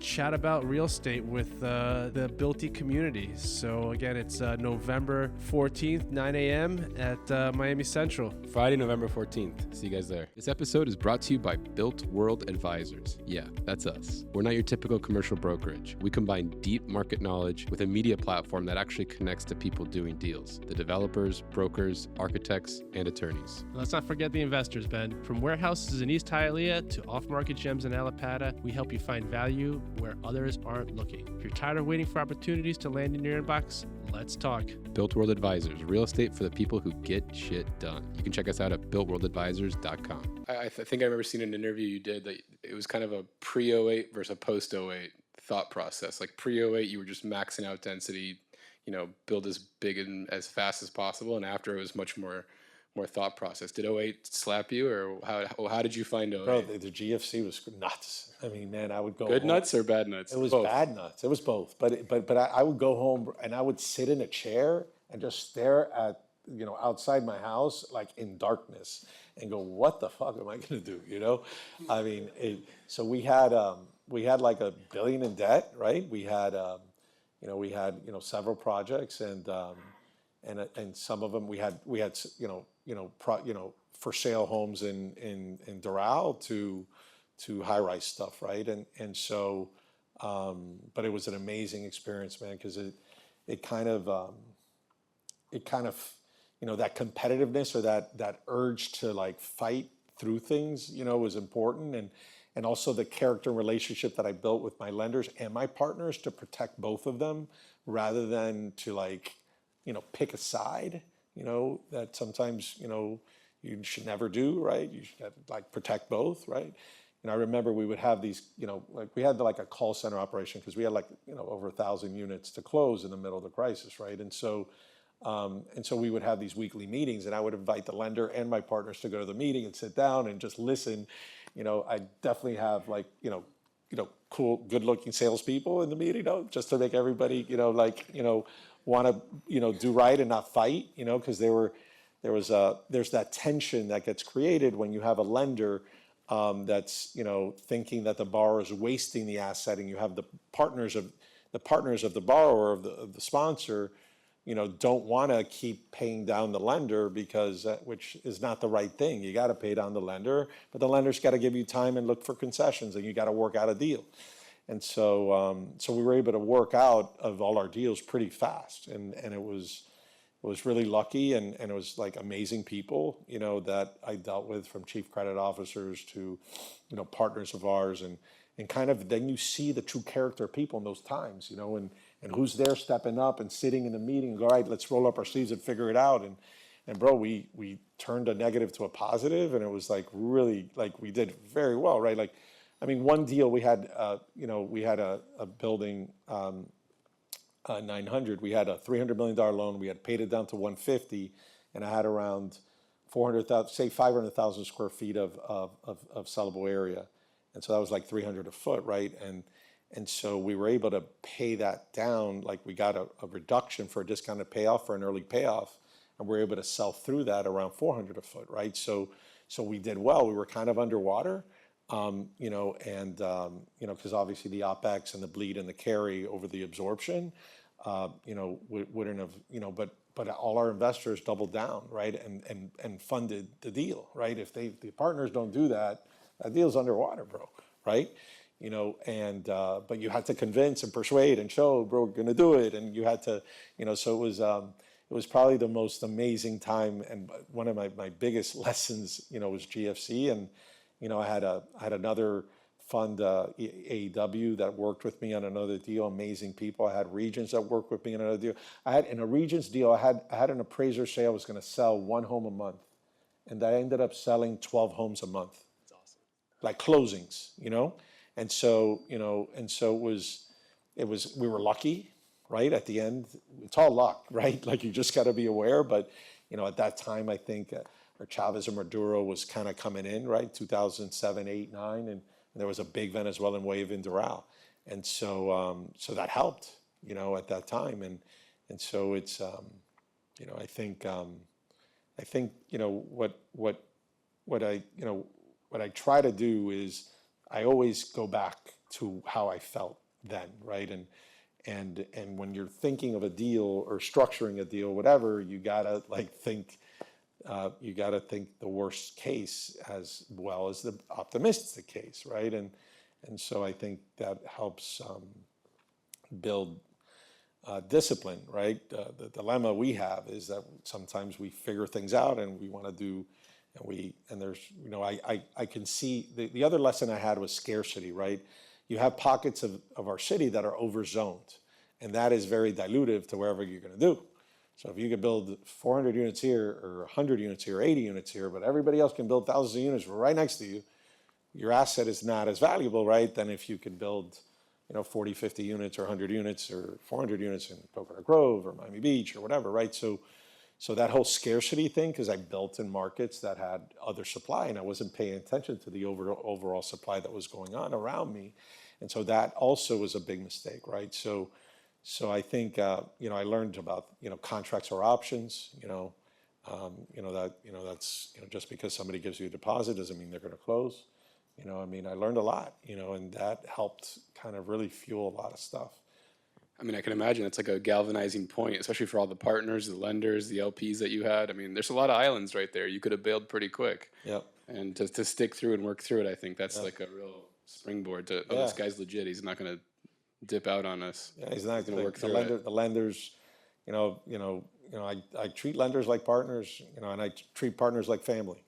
chat about real estate with the Builty community. So again, it's November 14th, 9 a.m. at Miami Central. Friday, November 14th. See you guys there. This episode is brought to you by Built World Advisors. Yeah, that's us. We're not your typical commercial brokerage. We combine deep market knowledge with a media platform that actually connects to people doing deals, the developers, brokers, architects, and attorneys. Let's not forget the investors, Ben. From warehouses in East Hialeah to off-market gems in Allapattah, we help you find value where others aren't looking. If you're tired of waiting for opportunities to land in your inbox, let's talk. Built World Advisors, real estate for the people who get shit done. You can check us out at builtworldadvisors.com. I think I remember seeing an interview you did that it was kind of a pre-08 versus a post-08 thought process. Like pre-08, you were just maxing out density, build as big and as fast as possible. And after, it was much more thought process. Did 08 slap you, or how did you find 08? Bro, the GFC was nuts. I mean, man, I would go good home. Nuts or bad nuts? It was both. bad nuts. It was both. But I would go home and I would sit in a chair and just stare at, outside my house, like in darkness, and go, what the fuck am I going to do? I mean, so we had like $1 billion in debt, right? We had, several projects and some of them we had for sale homes in Doral to high rise stuff, right? And so, but it was an amazing experience, man, because it kind of that competitiveness or that urge to like fight through things, was important, and also the character and relationship that I built with my lenders and my partners to protect both of them rather than to like, pick a side, that sometimes, you should never do, right? You should like protect both, right? I remember we would have these, like we had like a call center operation because we had like, over 1,000 units to close in the middle of the crisis, right? And so we would have these weekly meetings, and I would invite the lender and my partners to go to the meeting and sit down and just listen. I definitely have like, cool, good-looking salespeople in the meeting, just to make everybody, want to, do right and not fight, because there's that tension that gets created when you have a lender that's, thinking that the borrower is wasting the asset, and you have the partners of the borrower, of the sponsor, don't want to keep paying down the lender because which is not the right thing. You got to pay down the lender, but the lender's got to give you time and look for concessions, and you got to work out a deal. And so we were able to work out of all our deals pretty fast, and it was really lucky, and it was like amazing people, that I dealt with, from chief credit officers to, partners of ours, and kind of then you see the true character of people in those times, and who's there stepping up and sitting in the meeting and go, all right, let's roll up our sleeves and figure it out. And bro, we turned a negative to a positive, and it was like really, like we did very well, right? Like, I mean, one deal we had, we had a building, 900, we had a $300 million loan. We had paid it down to 150, and I had around 500,000 square feet of sellable area. And so that was like 300 a foot, right? And so we were able to pay that down. Like we got a reduction for a discounted payoff, for an early payoff, and we were able to sell through that around 400 a foot, right? So we did well. We were kind of underwater, because obviously the OpEx and the bleed and the carry over the absorption, wouldn't have, but all our investors doubled down, right? And funded the deal, right? If the partners don't do that, that deal's underwater, bro, right? and but you had to convince and persuade and show, bro, we're gonna do it, and you had to, so it was probably the most amazing time, and one of my biggest lessons, was GFC, and I had another fund, AEW, that worked with me on another deal. Amazing people. I had Regions that worked with me on another deal. I had in a Regions deal, I had an appraiser say I was going to sell 1 home a month, and I ended up selling 12 homes a month. That's awesome. Like closings, and so it was we were lucky, right? At the end, it's all luck, right? Like, you just got to be aware. But at that time, I think or Chavez or Maduro was kind of coming in, right? 2007, 8, 9, and there was a big Venezuelan wave in Doral, and so that helped, at that time, and so it's I think what I try to do is I always go back to how I felt then, right? And when you're thinking of a deal or structuring a deal, whatever, you gotta think the worst case as well as the optimistic case, right? And so I think that helps build discipline, right? The dilemma we have is that sometimes we figure things out and we want to do, and there's, I can see the other lesson I had was scarcity, right? You have pockets of our city that are overzoned, and that is very dilutive to wherever you're going to do. So if you could build 400 units here, or 100 units here, 80 units here, but everybody else can build thousands of units right next to you, your asset is not as valuable, right, than if you could build 40, 50 units or 100 units or 400 units in Coconut Grove or Miami Beach or whatever, right? So that whole scarcity thing, because I built in markets that had other supply and I wasn't paying attention to the overall supply that was going on around me. And so that also was a big mistake, right? So I think, I learned about, contracts or options, that's, just because somebody gives you a deposit doesn't mean they're going to close. I learned a lot, and that helped kind of really fuel a lot of stuff. I can imagine it's like a galvanizing point, especially for all the partners, the lenders, the LPs that you had. There's a lot of islands right there. You could have bailed pretty quick. Yep. And to stick through and work through it, I think that's like a real springboard to, oh, this guy's legit. He's not going to dip out on us. Yeah, he's not going to work through the lenders, I treat lenders like partners, and I treat partners like family.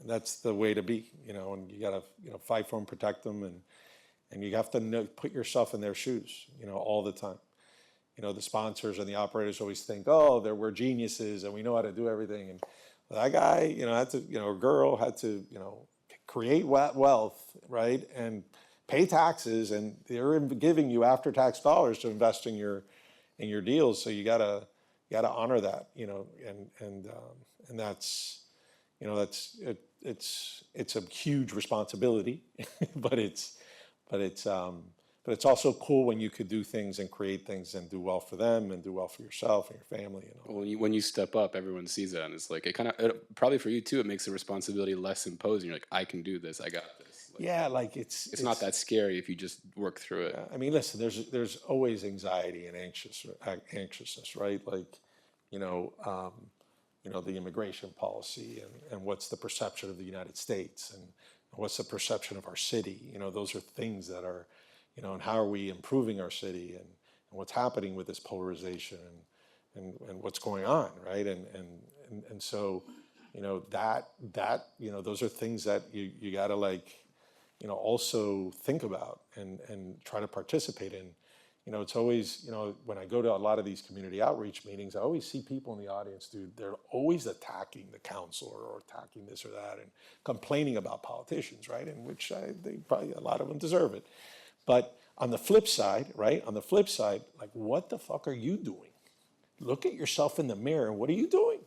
And that's the way to be, and you got to, fight for them, protect them, and you have to put yourself in their shoes, all the time. The sponsors and the operators always think, oh, we're geniuses and we know how to do everything. And that guy, had to, or girl had to, create wealth, right? And pay taxes, and they're giving you after-tax dollars to invest in your deals. So you gotta honor that, and that's, it's a huge responsibility, but it's also cool when you could do things and create things and do well for them and do well for yourself and your family. When you step up, everyone sees that, and it's like probably for you too. It makes the responsibility less imposing. You're like, I can do this. I got this. It's not that scary if you just work through it. Listen, there's always anxiety and anxiousness, right? Like, the immigration policy and what's the perception of the United States and what's the perception of our city. Those are things that are, and how are we improving our city and what's happening with this polarization and what's going on, right? And so, those are things that you gotta also think about and try to participate in. It's always, when I go to a lot of these community outreach meetings, I always see people in the audience, dude, they're always attacking the councilor or attacking this or that and complaining about politicians, right? And which they probably, a lot of them deserve it. But on the flip side, right? On the flip side, like, what the fuck are you doing? Look at yourself in the mirror and what are you doing?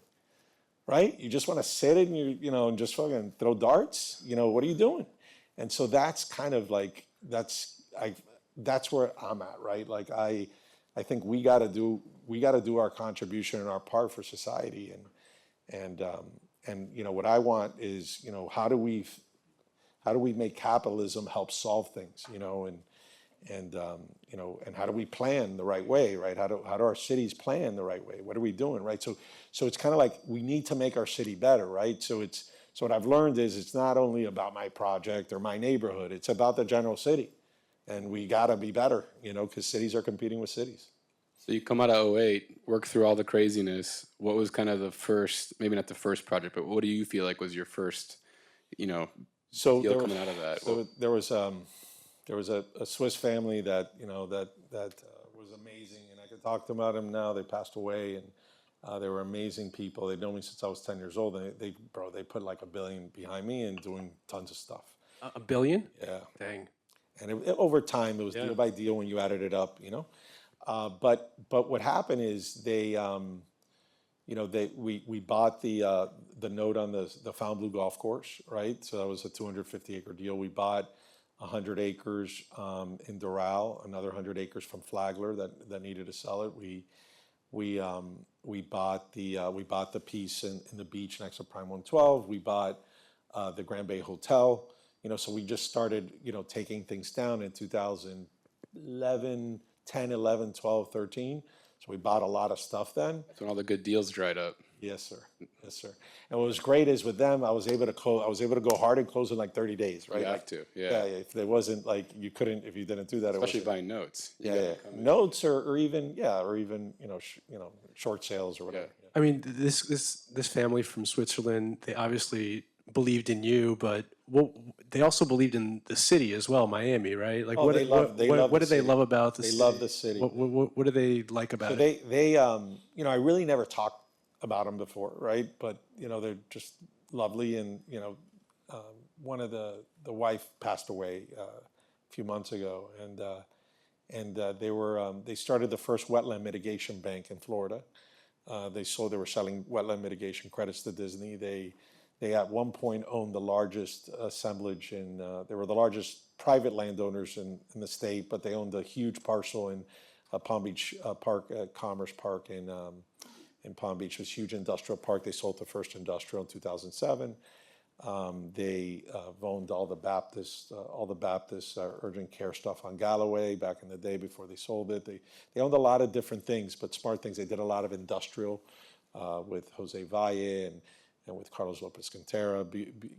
Right? You just want to sit and and just fucking throw darts? What are you doing? And so that's kind of like, that's where I'm at, right? Like I think we got to do our contribution and our part for society, and what I want is how do we make capitalism help solve things, and how do we plan the right way, right? How do our cities plan the right way? What are we doing, right? So it's kind of like we need to make our city better, right? So what I've learned is it's not only about my project or my neighborhood, it's about the general city. and we got to be better, because cities are competing with cities. So you come out of '08, work through all the craziness. What was kind of the first, maybe not the first project, but what do you feel like was your first, you know, So deal there, coming out of that? so there was a Swiss family that was amazing, and I could talk to them about them now. They passed away, and they were amazing people. They've known me since I was 10 years old, and they put like $1 billion behind me and doing tons of stuff. $1 billion? Yeah, Dang. and over time it was deal by deal when you added it up. But what happened is we bought the note on the Found Blue Golf Course, right? So that was a 250-acre deal. We bought 100 acres in Doral, another 100 acres from Flagler that needed to sell it. We bought the piece in the beach next to Prime 112. We bought the Grand Bay Hotel. So we just started taking things down in 2011, 10, 11, 12, 13. So we bought a lot of stuff then. That's when all the good deals dried up. Yes, sir. Yes, sir. And what was great is with them, I was able to go hard and close in like 30 days, right? You have to, yeah. Yeah. If there wasn't like you couldn't if you didn't do that, Especially it wasn't. buying notes. Yeah. Notes or even short sales or whatever. I mean, this family from Switzerland, they obviously believed in you, but they also believed in the city as well, Miami, right? Like, Oh, what they love what the do they city. love about the They city? love the city. What do they like about So it? I really never talked about them before, right? But they're just lovely, and one of the wife passed away a few months ago, and they started the first wetland mitigation bank in Florida. They were selling wetland mitigation credits to Disney. They at one point owned the largest assemblage they were the largest private landowners in the state, but they owned a huge parcel in Palm Beach Park, Commerce Park in Palm Beach. It was a huge industrial park. They sold the first industrial in 2007. They owned all the Baptist urgent care stuff on Galloway back in the day before they sold it. They owned a lot of different things, but smart things. They did a lot of industrial with Jose Valle and with Carlos Lopez Cantera.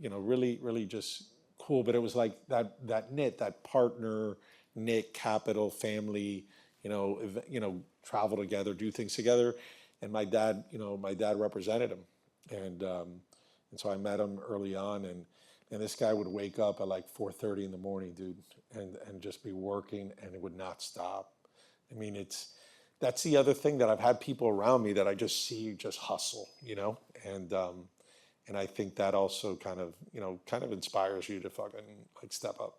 Really, really just cool. But it was like that partner knit capital family. Travel together, do things together. And my dad represented him, and so I met him early on, and this guy would wake up at like 4:30 in the morning, dude, and just be working, and it would not stop. I mean, that's the other thing that I've had people around me that I just see just hustle, and I think that also kind of inspires you to fucking like step up.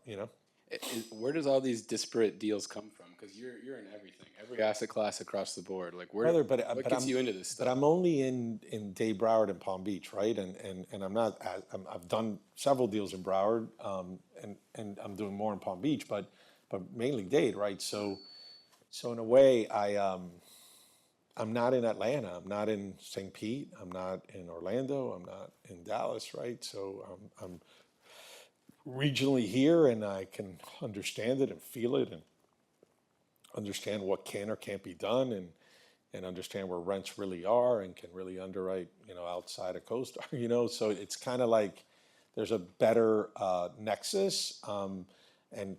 Where does all these disparate deals come from? Because you're in everything, every asset class across the board. Like what gets you into this stuff? But I'm only in Dade, Broward, and Palm Beach, right? And I'm not. I've done several deals in Broward, and I'm doing more in Palm Beach, but mainly Dade, right? So in a way, I'm not in Atlanta. I'm not in St. Pete. I'm not in Orlando. I'm not in Dallas, right? So I'm regionally here, and I can understand it and feel it and understand what can or can't be done, and understand where rents really are, and can really underwrite outside of CoStar. So it's kind of like there's a better nexus and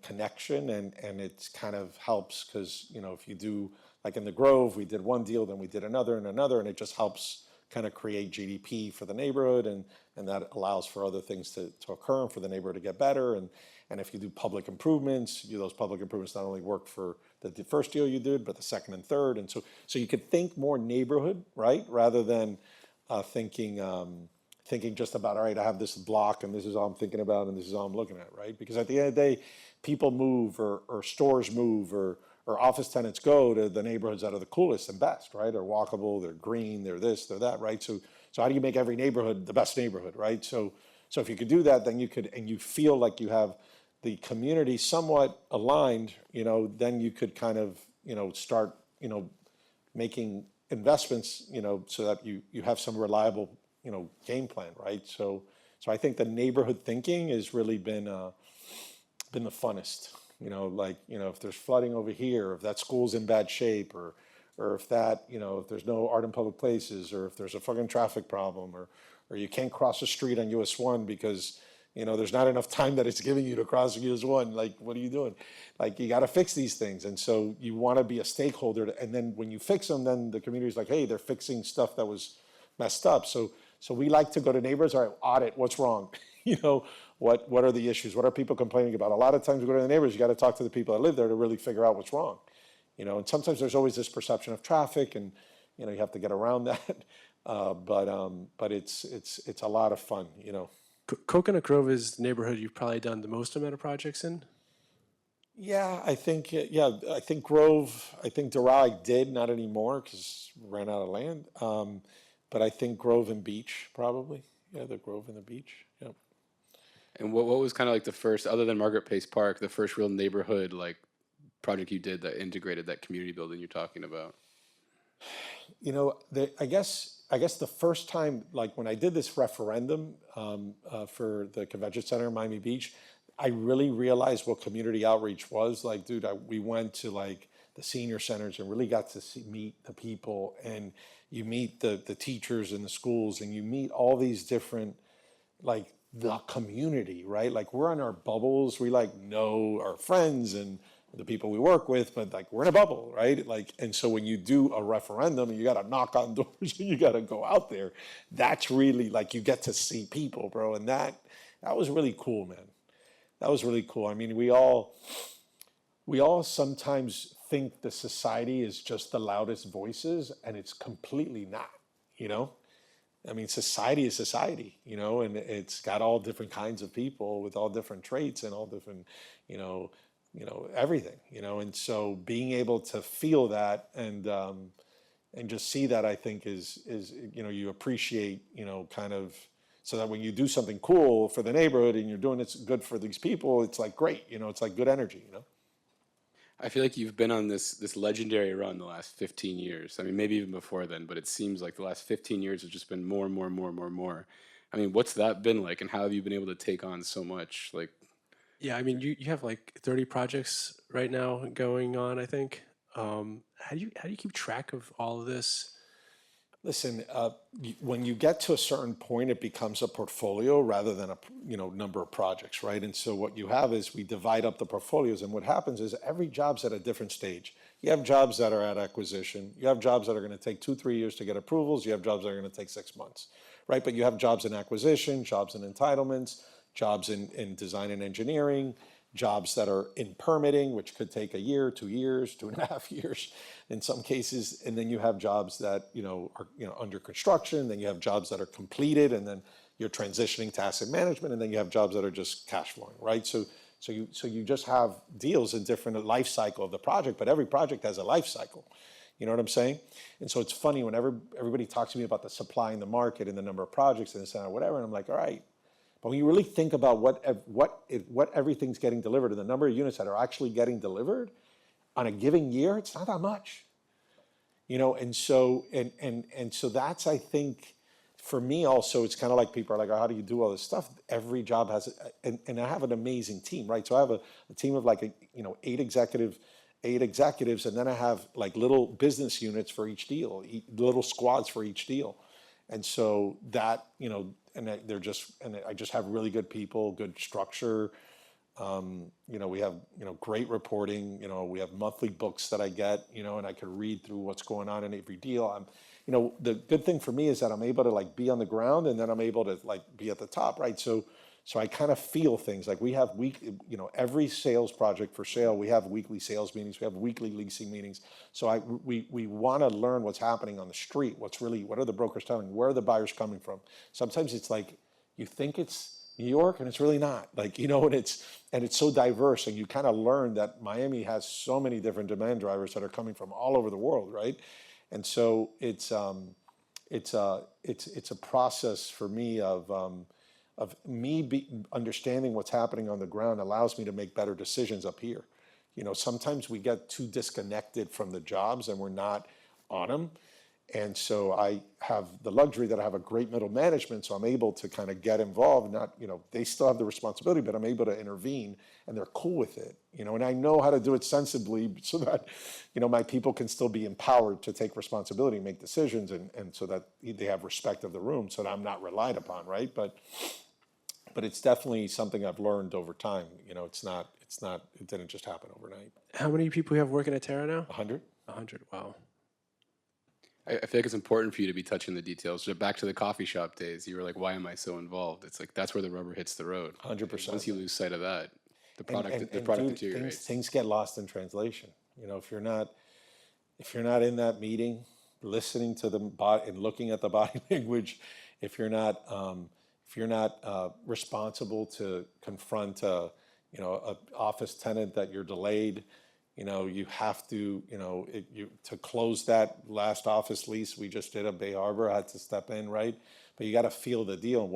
connection, and it kind of helps because if you do like in the Grove, we did one deal, then we did another and another, and it just helps kind of create GDP for the neighborhood, and that allows for other things to occur and for the neighborhood to get better. And if you do public improvements, those public improvements not only work for the first deal you did, but the second and third. And so you could think more neighborhood, right? Rather than thinking just about, all right, I have this block and this is all I'm thinking about and this is all I'm looking at, right? Because at the end of the day, people move or stores move or office tenants go to the neighborhoods that are the coolest and best, right? They're walkable, they're green, they're this, they're that, right? So how do you make every neighborhood the best neighborhood, right? So if you could do that, then you could, and you feel like you have the community somewhat aligned, then you could kind of, start, making investments, so that you have some reliable, game plan, right? So I think the neighborhood thinking has really been the funnest. If there's flooding over here, if that school's in bad shape, or if that, if there's no art in public places, or if there's a fucking traffic problem, or you can't cross the street on US 1 because There's not enough time that it's giving you to cross US 1. Like, what are you doing? Like, you got to fix these things. And so you want to be a stakeholder. And then when you fix them, then the community's like, hey, they're fixing stuff that was messed up. So we like to go to neighbors, all right, audit, what's wrong? What are the issues? What are people complaining about? A lot of times we go to the neighbors, you got to talk to the people that live there to really figure out what's wrong. And sometimes there's always this perception of traffic, and you have to get around that. But it's a lot of fun. Coconut Grove is the neighborhood you've probably done the most amount of projects in. Yeah, I think Grove, I think Doral I did, not anymore because ran out of land. But I think Grove and Beach probably. Yeah, the Grove and the Beach. Yep. And what was kind of like the first, other than Margaret Pace Park, the first real neighborhood like project you did that integrated that community building you're talking about? I guess the first time, like when I did this referendum for the convention center in Miami Beach, I really realized what community outreach was. Like, dude, we went to like the senior centers and really got to meet the people, and you meet the teachers in the schools, and you meet all these different, like the community, right? Like we're in our bubbles. We like know our friends and the people we work with, but like we're in a bubble, right? Like, and so when you do a referendum and you got to knock on doors and you got to go out there, that's really like you get to see people, bro. And that was really cool, man. That was really cool. I mean, we all sometimes think the society is just the loudest voices, and it's completely not, I mean, society is society, and it's got all different kinds of people with all different traits and all different, everything, and so being able to feel that and just see that, I think is you appreciate, kind of, so that when you do something cool for the neighborhood and you're doing it's good for these people, it's like great, it's like good energy, I feel like you've been on this legendary run the last 15 years. I mean, maybe even before then, but it seems like the last 15 years have just been more and more and more and more and more. I mean, what's that been like, and how have you been able to take on so much? Like, Yeah, I mean, you have like 30 projects right now going on, I think. How do you keep track of all of this? Listen, when you get to a certain point, it becomes a portfolio rather than a number of projects, right? And so what you have is we divide up the portfolios, and what happens is every job's at a different stage. You have jobs that are at acquisition. You have jobs that are going to take 2-3 years to get approvals. You have jobs that are going to take 6 months, right? But you have jobs in acquisition, jobs in entitlements, jobs in design and engineering, jobs that are in permitting, which could take a year, 2 years, 2.5 years in some cases. And then you have jobs that, are, under construction. Then you have jobs that are completed, and then you're transitioning to asset management. And then you have jobs that are just cash flowing, right? So you just have deals in different life cycle of the project, but every project has a life cycle. You know what I'm saying? And so it's funny whenever everybody talks to me about the supply in the market and the number of projects and this and whatever, and I'm like, all right. But when you really think about what everything's getting delivered and the number of units that are actually getting delivered on a given year, it's not that much. And so that's, I think, for me also, it's kind of like people are like, oh, how do you do all this stuff? Every job has, and I have an amazing team, right? So I have a team of like, 8 executives, and then I have like little business units for each deal, little squads for each deal. And so that, and I just have really good people, good structure. We have, great reporting, we have monthly books that I get, and I can read through what's going on in every deal. The good thing for me is that I'm able to like be on the ground, and then I'm able to like be at the top, right? So I kind of feel things like we have every sales project for sale, we have weekly sales meetings, we have weekly leasing meetings. So we want to learn what's happening on the street. What are the brokers telling? Where are the buyers coming from? Sometimes it's like, you think it's New York and it's really not, like, and it's so diverse, and you kind of learn that Miami has so many different demand drivers that are coming from all over the world, right? And so it's a process for me of understanding what's happening on the ground allows me to make better decisions up here. Sometimes we get too disconnected from the jobs and we're not on them. And so I have the luxury that I have a great middle management, so I'm able to kind of get involved. Not, they still have the responsibility, but I'm able to intervene, and they're cool with it, and I know how to do it sensibly so that, my people can still be empowered to take responsibility and make decisions, and so that they have respect of the room, so that I'm not relied upon, right? But but it's definitely something I've learned over time. It didn't just happen overnight. How many people you have working at Terra now? 100? 100. Wow. I feel like it's important for you to be touching the details. So back to the coffee shop days, you were like, why am I so involved? It's like, that's where the rubber hits the road. 100%. Once you lose sight of that, the product Dude, deteriorates. things get lost in translation. If you're not in that meeting, listening to the body and looking at the body language, if you're not responsible to confront a office tenant that you're delayed, you have to, to close that last office lease we just did at Bay Harbor, I had to step in, right? But you got to feel the deal and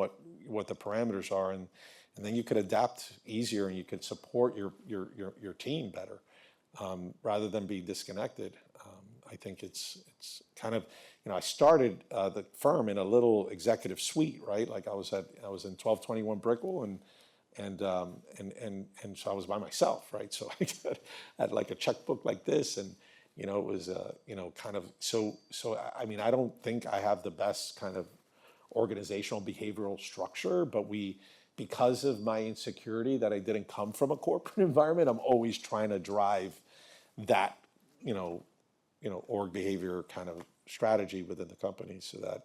what the parameters are, and then you could adapt easier and you could support your team better, rather than be disconnected. I think it's kind of, I started the firm in a little executive suite, right? Like I was in 1221 Brickell, and so I was by myself, right? So I had like a checkbook like this, and it was kind of so. I mean, I don't think I have the best kind of organizational behavioral structure, but because of my insecurity that I didn't come from a corporate environment, I'm always trying to drive that org behavior kind of strategy within the company, so that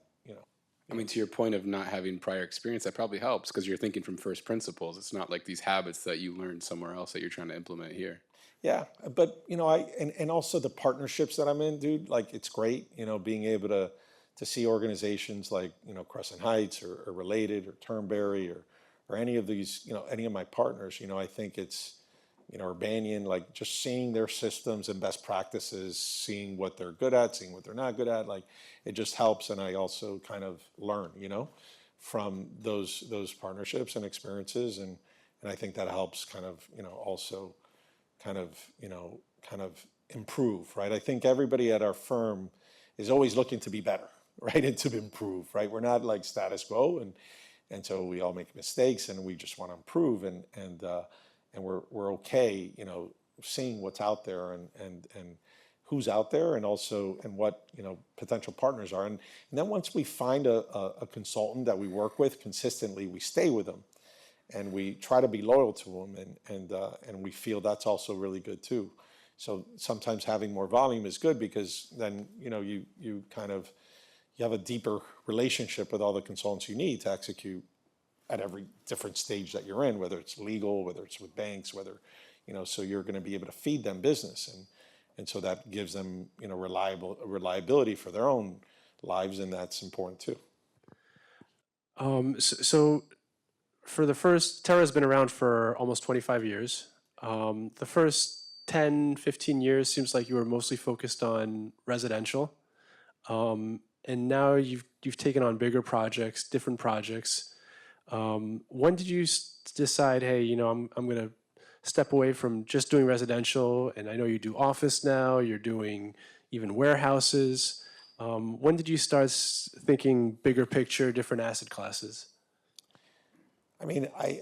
I mean, to your point of not having prior experience, that probably helps because you're thinking from first principles. It's not like these habits that you learned somewhere else that you're trying to implement here. Yeah, but and also the partnerships that I'm in, dude. Like it's great, being able to see organizations like Crescent Heights or Related or Turnberry or any of these, any of my partners. I think it's Urbanian, like just seeing their systems and best practices, seeing what they're good at, seeing what they're not good at, like it just helps. And I also kind of learn, from those partnerships and experiences, and I think that helps kind of, also kind of improve, right? I think everybody at our firm is always looking to be better, right, and to improve, right? We're not like status quo, and so we all make mistakes, and we just want to improve, and we're okay, seeing what's out there and who's out there, and also and what potential partners are, and then once we find a consultant that we work with consistently, we stay with them, and we try to be loyal to them, and we feel that's also really good too. So sometimes having more volume is good because then you kind of have a deeper relationship with all the consultants you need to execute at every different stage that you're in, whether it's legal, whether it's with banks, whether, so you're going to be able to feed them business. And so that gives them, reliability for their own lives. And that's important too. So for Terra's been around for almost 25 years. The first 10, 15 years seems like you were mostly focused on residential. And now you've taken on bigger projects, different projects. When did you decide, hey, I'm going to step away from just doing residential, and I know you do office now, you're doing even warehouses. When did you start thinking bigger picture, different asset classes? I mean, I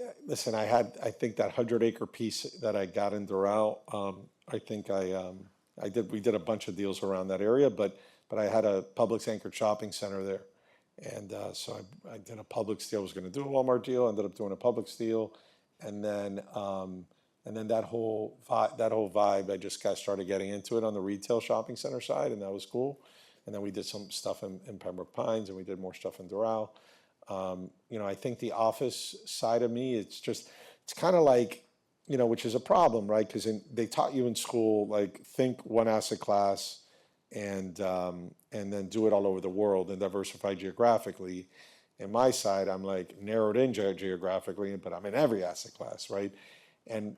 think that 100-acre piece that I got in Doral, I think we did a bunch of deals around that area, but I had a Publix anchored shopping center there. And so I did a Publix deal. I was going to do a Walmart deal. Ended up doing a Publix deal, and then that whole vibe. I just started getting into it on the retail shopping center side, and that was cool. And then we did some stuff in Pembroke Pines, and we did more stuff in Doral. I think the office side of me, it's kind of like, which is a problem, right? Because they taught you in school, like think one asset class, and then do it all over the world and diversify geographically. In my side, I'm like narrowed in geographically, but I'm in every asset class, right? And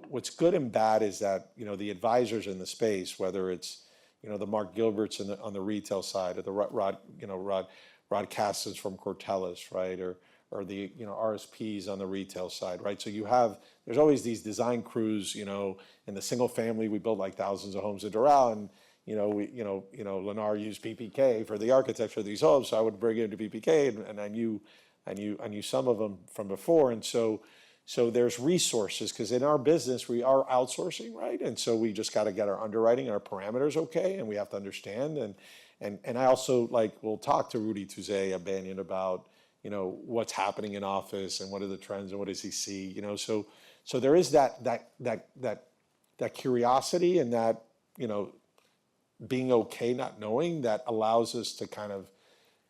what's good and bad is that the advisors in the space, whether it's the Mark Gilberts on the retail side, or the Rod Castens from Cortellis, right, or the RSPs on the retail side, right? So there's always these design crews, in the single family, we build like thousands of homes in Doral, and Lennar used PPK for the architecture of these homes, so I would bring it to PPK, and I knew some of them from before, and so there's resources, because in our business we are outsourcing, right? And so we just got to get our underwriting and our parameters okay, and we have to understand, and I also will talk to Rudy Tuzet, a Banyan, about what's happening in office and what are the trends and what does he see, so there is that curiosity and that, being okay not knowing that allows us to kind of,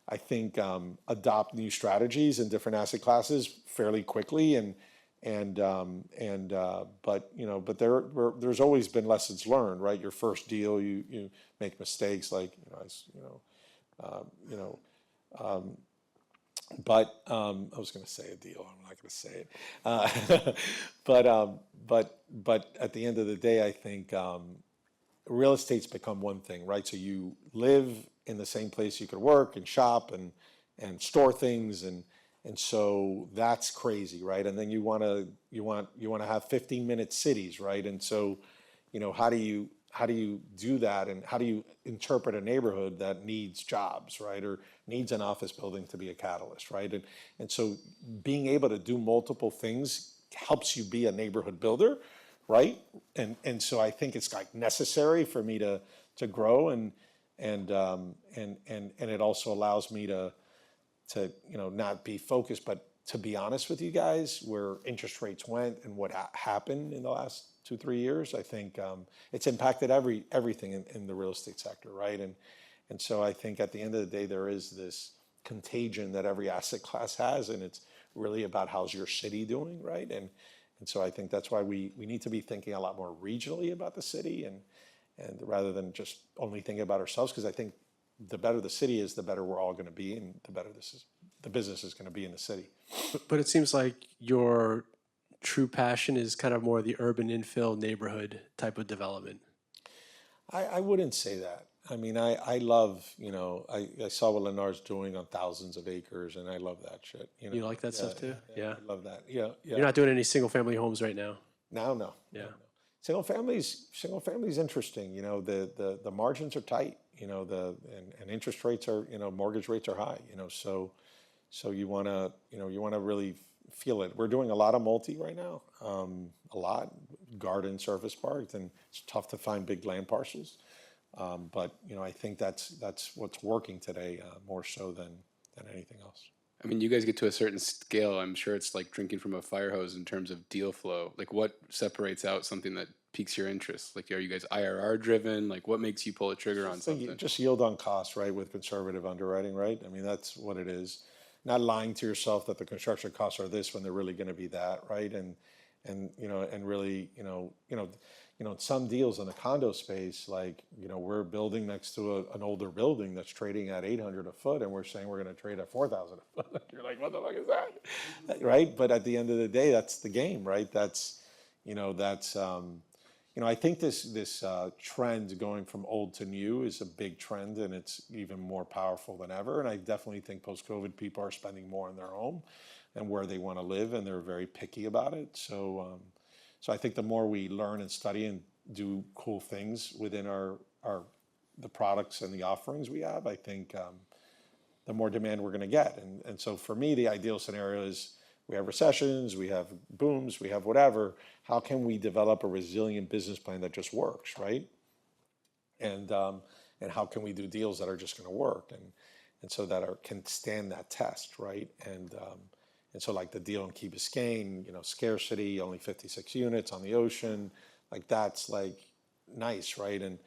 I think, adopt new strategies in different asset classes fairly quickly, but there's always been lessons learned, right? Your first deal, you make mistakes, like but I was going to say a deal. I'm not going to say it. But at the end of the day, I think real estate's become one thing, right? So you live in the same place you could work and shop and store things, and so that's crazy, right? And then you want to have 15-minute cities, right? And so, how do you do that, and how do you interpret a neighborhood that needs jobs, right, or needs an office building to be a catalyst, right? And so being able to do multiple things helps you be a neighborhood builder, right? And so I think it's like necessary for me to grow, and it also allows me to not be focused, but to be honest with you guys, where interest rates went and what happened in the last 2-3 years, I think it's impacted everything in the real estate sector, right? And so I think at the end of the day, there is this contagion that every asset class has, and it's really about how's your city doing, right? And so I think that's why we need to be thinking a lot more regionally about the city, and rather than just only thinking about ourselves, because I think the better the city is, the better we're all going to be, and the better the business is going to be in the city. But it seems like your true passion is kind of more the urban infill neighborhood type of development. I wouldn't say that. I mean, I love, I saw what Lennar's doing on thousands of acres, and I love that shit. You like that stuff too? Yeah. I love that. Yeah. You're not doing any single family homes right now? No. Yeah. No. Single family's interesting. The margins are tight. And interest rates are, mortgage rates are high. So you wanna really feel it. We're doing a lot of multi right now. A lot garden surface parks, and it's tough to find big land parcels. But I think that's what's working today, more so than anything else. I mean, you guys get to a certain scale. I'm sure it's like drinking from a fire hose in terms of deal flow. Like, what separates out something that piques your interest? Like, are you guys IRR driven? Like, what makes you pull a trigger on something? Just yield on cost, right? With conservative underwriting, right? I mean, that's what it is. Not lying to yourself that the construction costs are this when they're really going to be that, right? And really, some deals in the condo space, like, we're building next to an older building that's trading at $800 a foot, and we're saying we're going to trade at $4,000 a foot. You're like, what the fuck is that, right? But at the end of the day, that's the game, right? I think this trend going from old to new is a big trend, and it's even more powerful than ever. And I definitely think post-COVID, people are spending more in their home and where they want to live, and they're very picky about it. So I think the more we learn and study and do cool things within the products and the offerings we have, I think the more demand we're going to get. And so for me, the ideal scenario is, we have recessions, we have booms, we have whatever. How can we develop a resilient business plan that just works, right? And how can we do deals that are just going to work, and so that can stand that test, right? And so like the deal in Key Biscayne, scarcity, only 56 units on the ocean, like that's like nice, right? And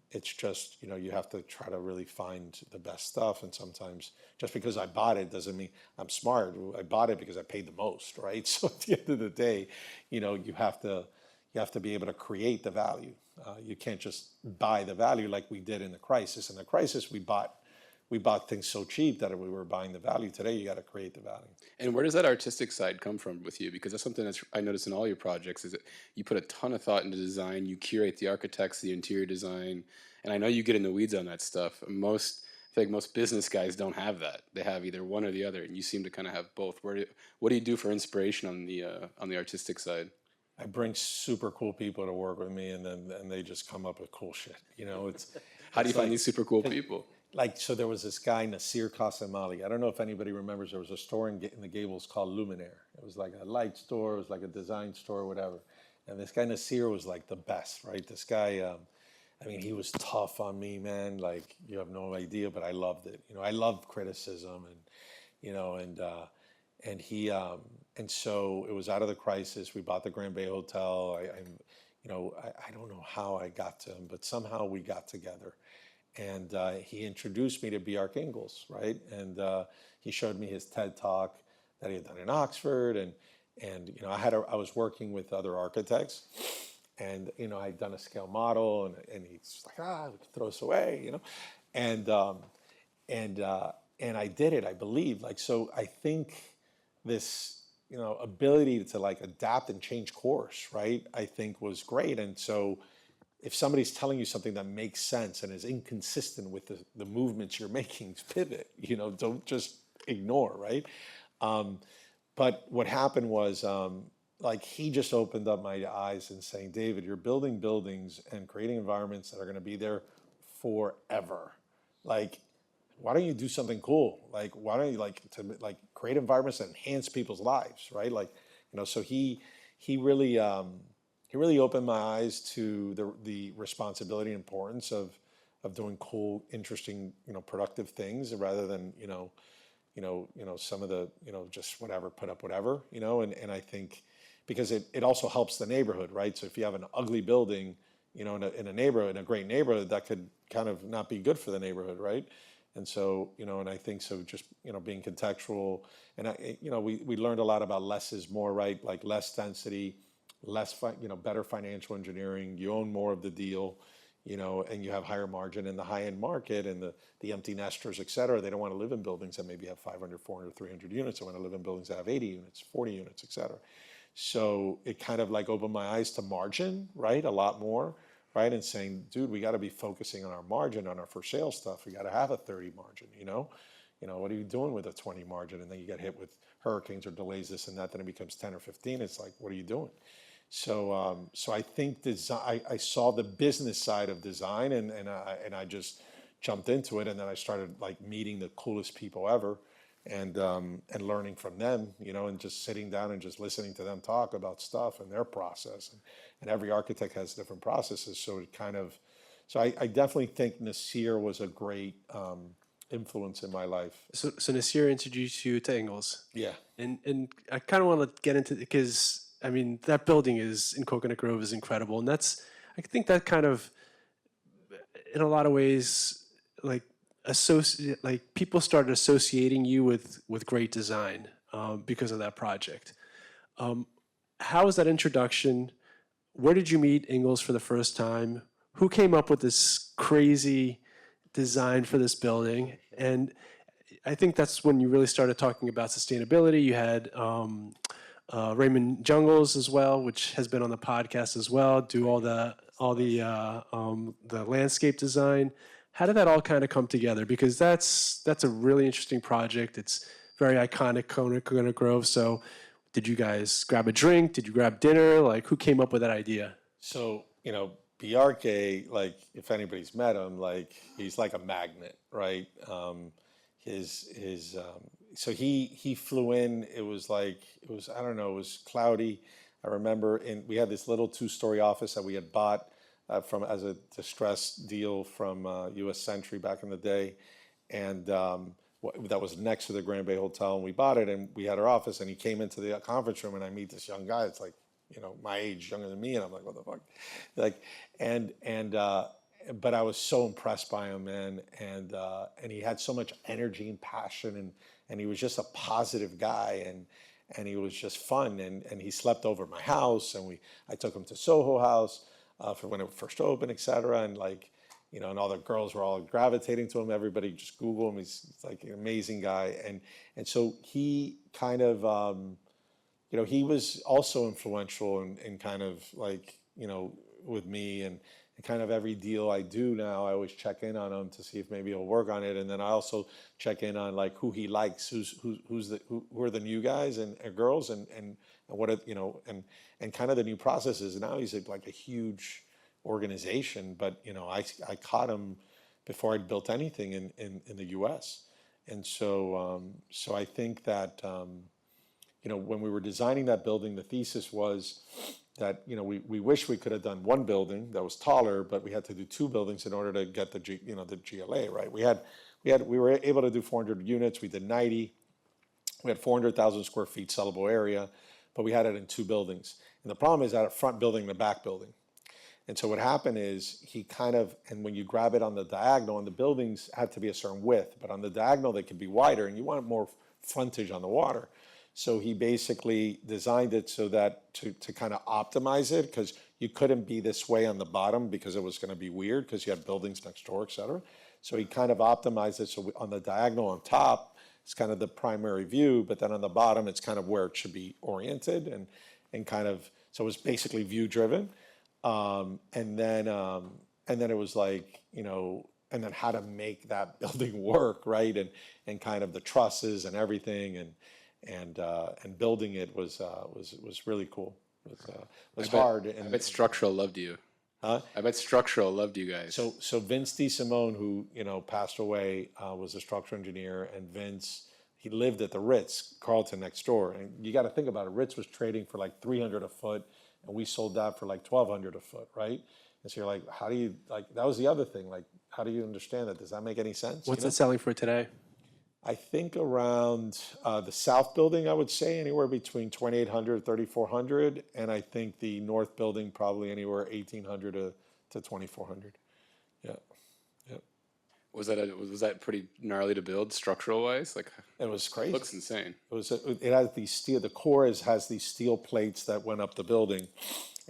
it's just, you have to try to really find the best stuff. And sometimes just because I bought it doesn't mean I'm smart. I bought it because I paid the most, right? So at the end of the day, you have to be able to create the value. You can't just buy the value like we did in the crisis. In the crisis, we bought things so cheap that we were buying the value. Today, you got to create the value. And where does that artistic side come from with you? Because that's something that I notice in all your projects, is that you put a ton of thought into design. You curate the architects, the interior design, and I know you get in the weeds on that stuff. I feel like most business guys don't have that. They have either one or the other, and you seem to kind of have both. What do you do for inspiration on the artistic side? I bring super cool people to work with me, and they just come up with cool shit. How do you find these super cool people? So there was this guy, Nasir Qasimali. I don't know if anybody remembers, there was a store in the Gables called Luminaire. It was like a light store, it was like a design store, whatever. And this guy, Nasir, was like the best, right? This guy, he was tough on me, man. Like, you have no idea, but I loved it. I loved criticism, and he, and so it was out of the crisis. We bought the Grand Bay Hotel. I don't know how I got to him, but somehow we got together. And he introduced me to Bjarke Ingels, right? And he showed me his TED Talk that he had done in Oxford. And I was working with other architects. And, I'd done a scale model. And he's like, we can throw this away, And, and I did it, I believe. So I think this, ability to adapt and change course, right? I think was great. And so if somebody's telling you something that makes sense and is inconsistent with the movements you're making, pivot, don't just ignore, right? But what happened was, he just opened up my eyes and saying, David, you're building buildings and creating environments that are going to be there forever. Why don't you do something cool? Why don't you create environments that enhance people's lives, right? So he really opened my eyes to the responsibility and importance of doing cool, interesting, productive things rather than some of the just whatever, put up whatever, and I think because it also helps the neighborhood, right? So if you have an ugly building, in a neighborhood, in a great neighborhood, that could kind of not be good for the neighborhood, right? And so, and I think so just, being contextual and we learned a lot about less is more, right? Less density, better financial engineering, you own more of the deal, and you have higher margin in the high-end market and the empty nesters, et cetera. They don't want to live in buildings that maybe have 500, 400, 300 units. They want to live in buildings that have 80 units, 40 units, et cetera. So it kind of opened my eyes to margin, right? A lot more. Right, and saying, dude, we got to be focusing on our margin, on our for sale stuff. We got to have a 30 margin, what are you doing with a 20 margin? And then you get hit with hurricanes or delays, this and that. Then it becomes 10 or 15. It's what are you doing? So, I think design. I saw the business side of design, and I just jumped into it. And then I started meeting the coolest people ever, and learning from them, and just sitting down and just listening to them talk about stuff and their process. And every architect has different processes, so I definitely think Nasir was a great influence in my life. So Nasir introduced you to Ingels. Yeah. And I kind of want to get into it because, that building in Coconut Grove is incredible. And I think that kind of, in a lot of ways, people started associating you with great design because of that project. How was that introduction? Where did you meet Ingels for the first time? Who came up with this crazy design for this building? And I think that's when you really started talking about sustainability. You had Raymond Jungles as well, which has been on the podcast as well, do all the landscape design. How did that all kind of come together? Because that's a really interesting project. It's very iconic, Coconut Grove. So did you guys grab a drink? Did you grab dinner? Who came up with that idea? So, Bjarke, if anybody's met him, he's like a magnet, right? So he flew in, it was I don't know, it was cloudy. I remember, and we had this little 2-story office that we had bought as a distressed deal from U.S. Century back in the day. And that was next to the Grand Bay Hotel, and we bought it, and we had our office, and he came into the conference room, and I meet this young guy. It's my age, younger than me, and I'm like, what the fuck? But I was so impressed by him, man, and he had so much energy and passion, and he was just a positive guy, and he was just fun, and he slept over at my house, and I took him to Soho House for when it first opened, et cetera, and and all the girls were all gravitating to him. Everybody just Google him. He's an amazing guy. And so he kind of, he was also influential in kind of with me and kind of every deal I do now, I always check in on him to see if maybe he'll work on it. And then I also check in on who he likes, who are the new guys and girls and what, and kind of the new processes. And now he's a huge organization, but I caught him before I'd built anything in the U.S. And so I think that when we were designing that building, the thesis was that we wish we could have done one building that was taller, but we had to do 2 buildings in order to get the GLA, right. We were able to do 400 units. We did 90. We had 400,000 square feet sellable area, but we had it in 2 buildings. And the problem is that a front building and a back building. And so what happened is he kind of, and when you grab it on the diagonal, and the buildings had to be a certain width, but on the diagonal they could be wider, and you want more frontage on the water. So he basically designed it so that to kind of optimize it, because you couldn't be this way on the bottom because it was going to be weird because you had buildings next door, et cetera. So he kind of optimized it so on the diagonal on top, it's kind of the primary view, but then on the bottom, it's kind of where it should be oriented and kind of, so it was basically view driven. And then it was like, and then how to make that building work, right? And kind of the trusses and everything and building it was really cool. It was hard. I bet structural loved you. Huh? I bet structural loved you guys. So Vince DeSimone, who passed away, was a structural engineer, and Vince, he lived at the Ritz Carlton next door. And you got to think about it. Ritz was trading for like $300 a foot, and we sold that for like $1,200 a foot, right? And so you're like, how do you that was the other thing. Like, how do you understand that? Does that make any sense? What's it selling for today? I think around the South building, I would say anywhere between 2,800, 3,400, and I think the North building probably anywhere 1,800 to 2,400. Yeah, yeah. Was that pretty gnarly to build structural wise? Like, it was crazy. It looks insane. It has these steel. The core has these steel plates that went up the building,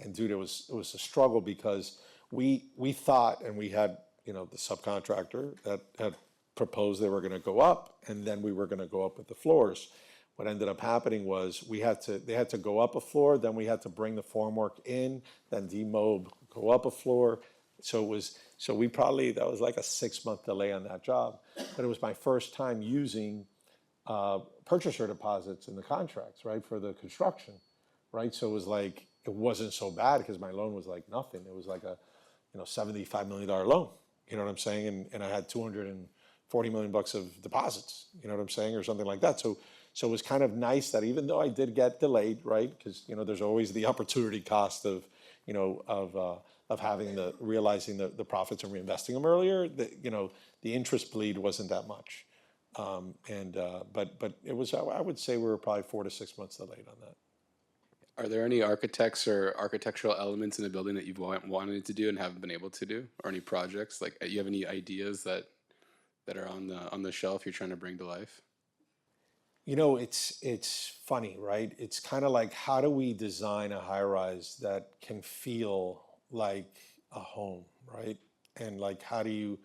and dude, it was a struggle because we thought, and we had the subcontractor that had proposed they were going to go up, and then we were going to go up with the floors. What ended up happening was they had to go up a floor, then we had to bring the formwork in, then demob, go up a floor. So that was like a 6-month delay on that job. But it was my first time using purchaser deposits in the contracts, right, for the construction, right? So it was like, it wasn't so bad because my loan was like nothing. It was like a $75 million loan, you know what I'm saying? And I had $240 million of deposits, you know what I'm saying, or something like that. So it was kind of nice that even though I did get delayed, right, because there's always the opportunity cost of having realizing the profits and reinvesting them earlier. The interest bleed wasn't that much, but it was. I would say we were probably 4 to 6 months delayed on that. Are there any architects or architectural elements in the building that you've wanted to do and haven't been able to do, or any projects? Like, you have any ideas that are on the shelf you're trying to bring to life? It's funny, right? It's kind of like, how do we design a high rise that can feel like a home, right? And like, how do you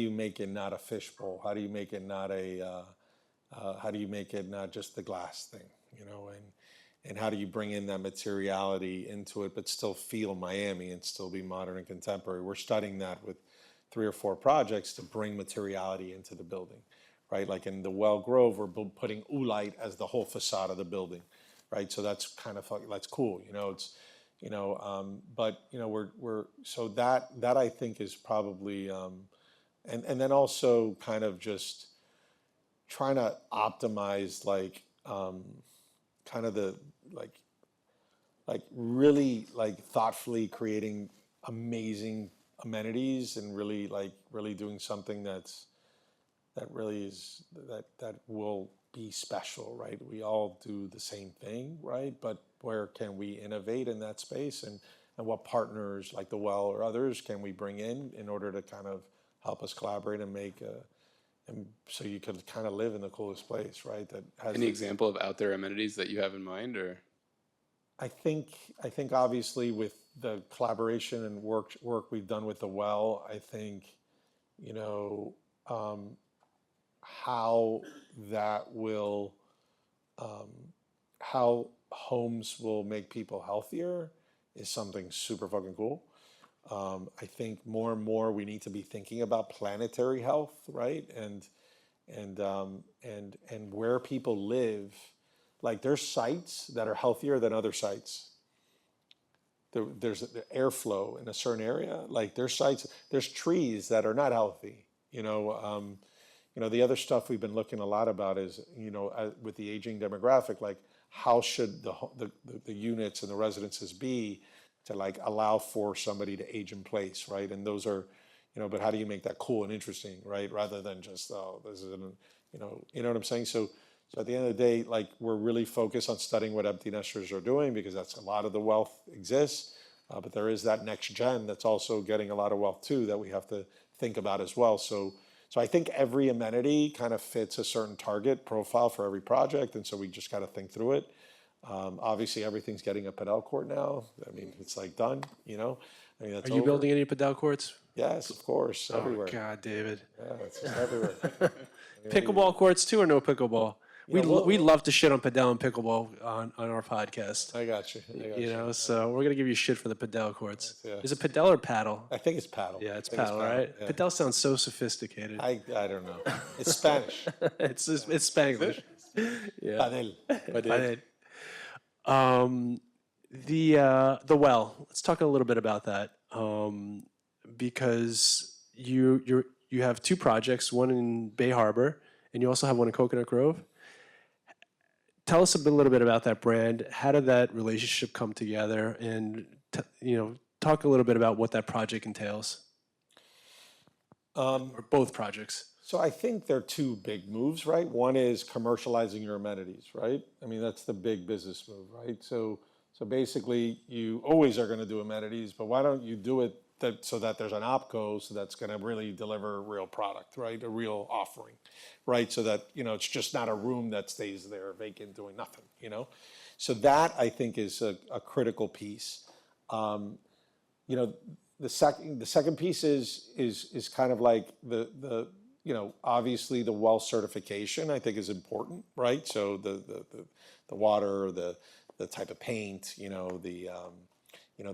make it not a fishbowl? How do you make it not just the glass thing, and how do you bring in that materiality into it, but still feel Miami and still be modern and contemporary? We're studying that with 3 or 4 projects to bring materiality into the building, right? Like in the Well Grove, we're putting oolite as the whole facade of the building, right? So that's kind of that's cool, it's, but we're so that I think is probably, and then also kind of just trying to optimize kind of the really thoughtfully creating amazing amenities and really doing something that will be special, right? We all do the same thing, right? But where can we innovate in that space, and what partners like the Well or others can we bring in order to kind of help us collaborate and make and so you could kind of live in the coolest place, right? That has any example of out there amenities that you have in mind, or? I think obviously with the collaboration and work we've done with the Well, I think, how that will, how homes will make people healthier is something super fucking cool. I think more and more we need to be thinking about planetary health, right? And where people live. Like, there's sites that are healthier than other sites. There's the airflow in a certain area. Like, there's trees that are not healthy. The other stuff we've been looking a lot about is, with the aging demographic, like, how should the units and the residences be to allow for somebody to age in place, right? And those are, but how do you make that cool and interesting, right? Rather than just, this is, you know what I'm saying? So So at the end of the day, like we're really focused on studying what empty nesters are doing because that's a lot of the wealth exists. But there is that next gen that's also getting a lot of wealth too that we have to think about as well. So I think every amenity kind of fits a certain target profile for every project, and so we just got to think through it. Obviously, everything's getting a padel court now. I mean, it's like done, you know. I mean, that's Are you over. building any padel courts? Yes, of course, everywhere. Oh God, David. Yeah, it's just everywhere. Pickleball courts too, or no pickleball? We love to shit on padel and pickleball on our podcast. I got you. You know, so we're gonna give you shit for the padel courts. Yeah. Is it padel or paddle? I think it's paddle. Yeah, it's I think paddle, right? Yeah. Padel sounds so sophisticated. I don't know. It's Spanish. it's Spanglish. Yeah. Padel. Padel. The well. Let's talk a little bit about that, because you have two projects, one in Bay Harbor, and you also have one in Coconut Grove. Tell us a little bit about that brand. How did that relationship come together? And talk a little bit about what that project entails, or both projects. So I think there are two big moves, right? One is commercializing your amenities, right? I mean, that's the big business move, right? So basically, you always are going to do amenities, but why don't you do it so that there's an opco, so that's going to really deliver a real product, right? A real offering, right? So that, it's just not a room that stays there vacant doing nothing, So that, I think, is a critical piece. The second piece is kind of like the obviously the well certification, I think, is important, right? So the water, the type of paint, the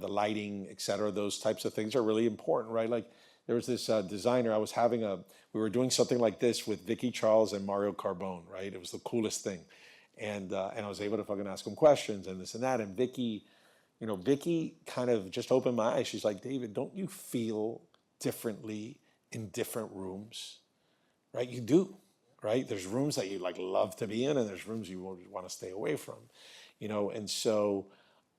lighting, et cetera, those types of things are really important, right? Like there was this designer, we were doing something like this with Vicky Charles and Mario Carbone, right? It was the coolest thing. And I was able to fucking ask him questions and this and that. And Vicky kind of just opened my eyes. She's like, David, don't you feel differently in different rooms? Right? You do, right? There's rooms that you like love to be in, and there's rooms you want to stay away from, and so,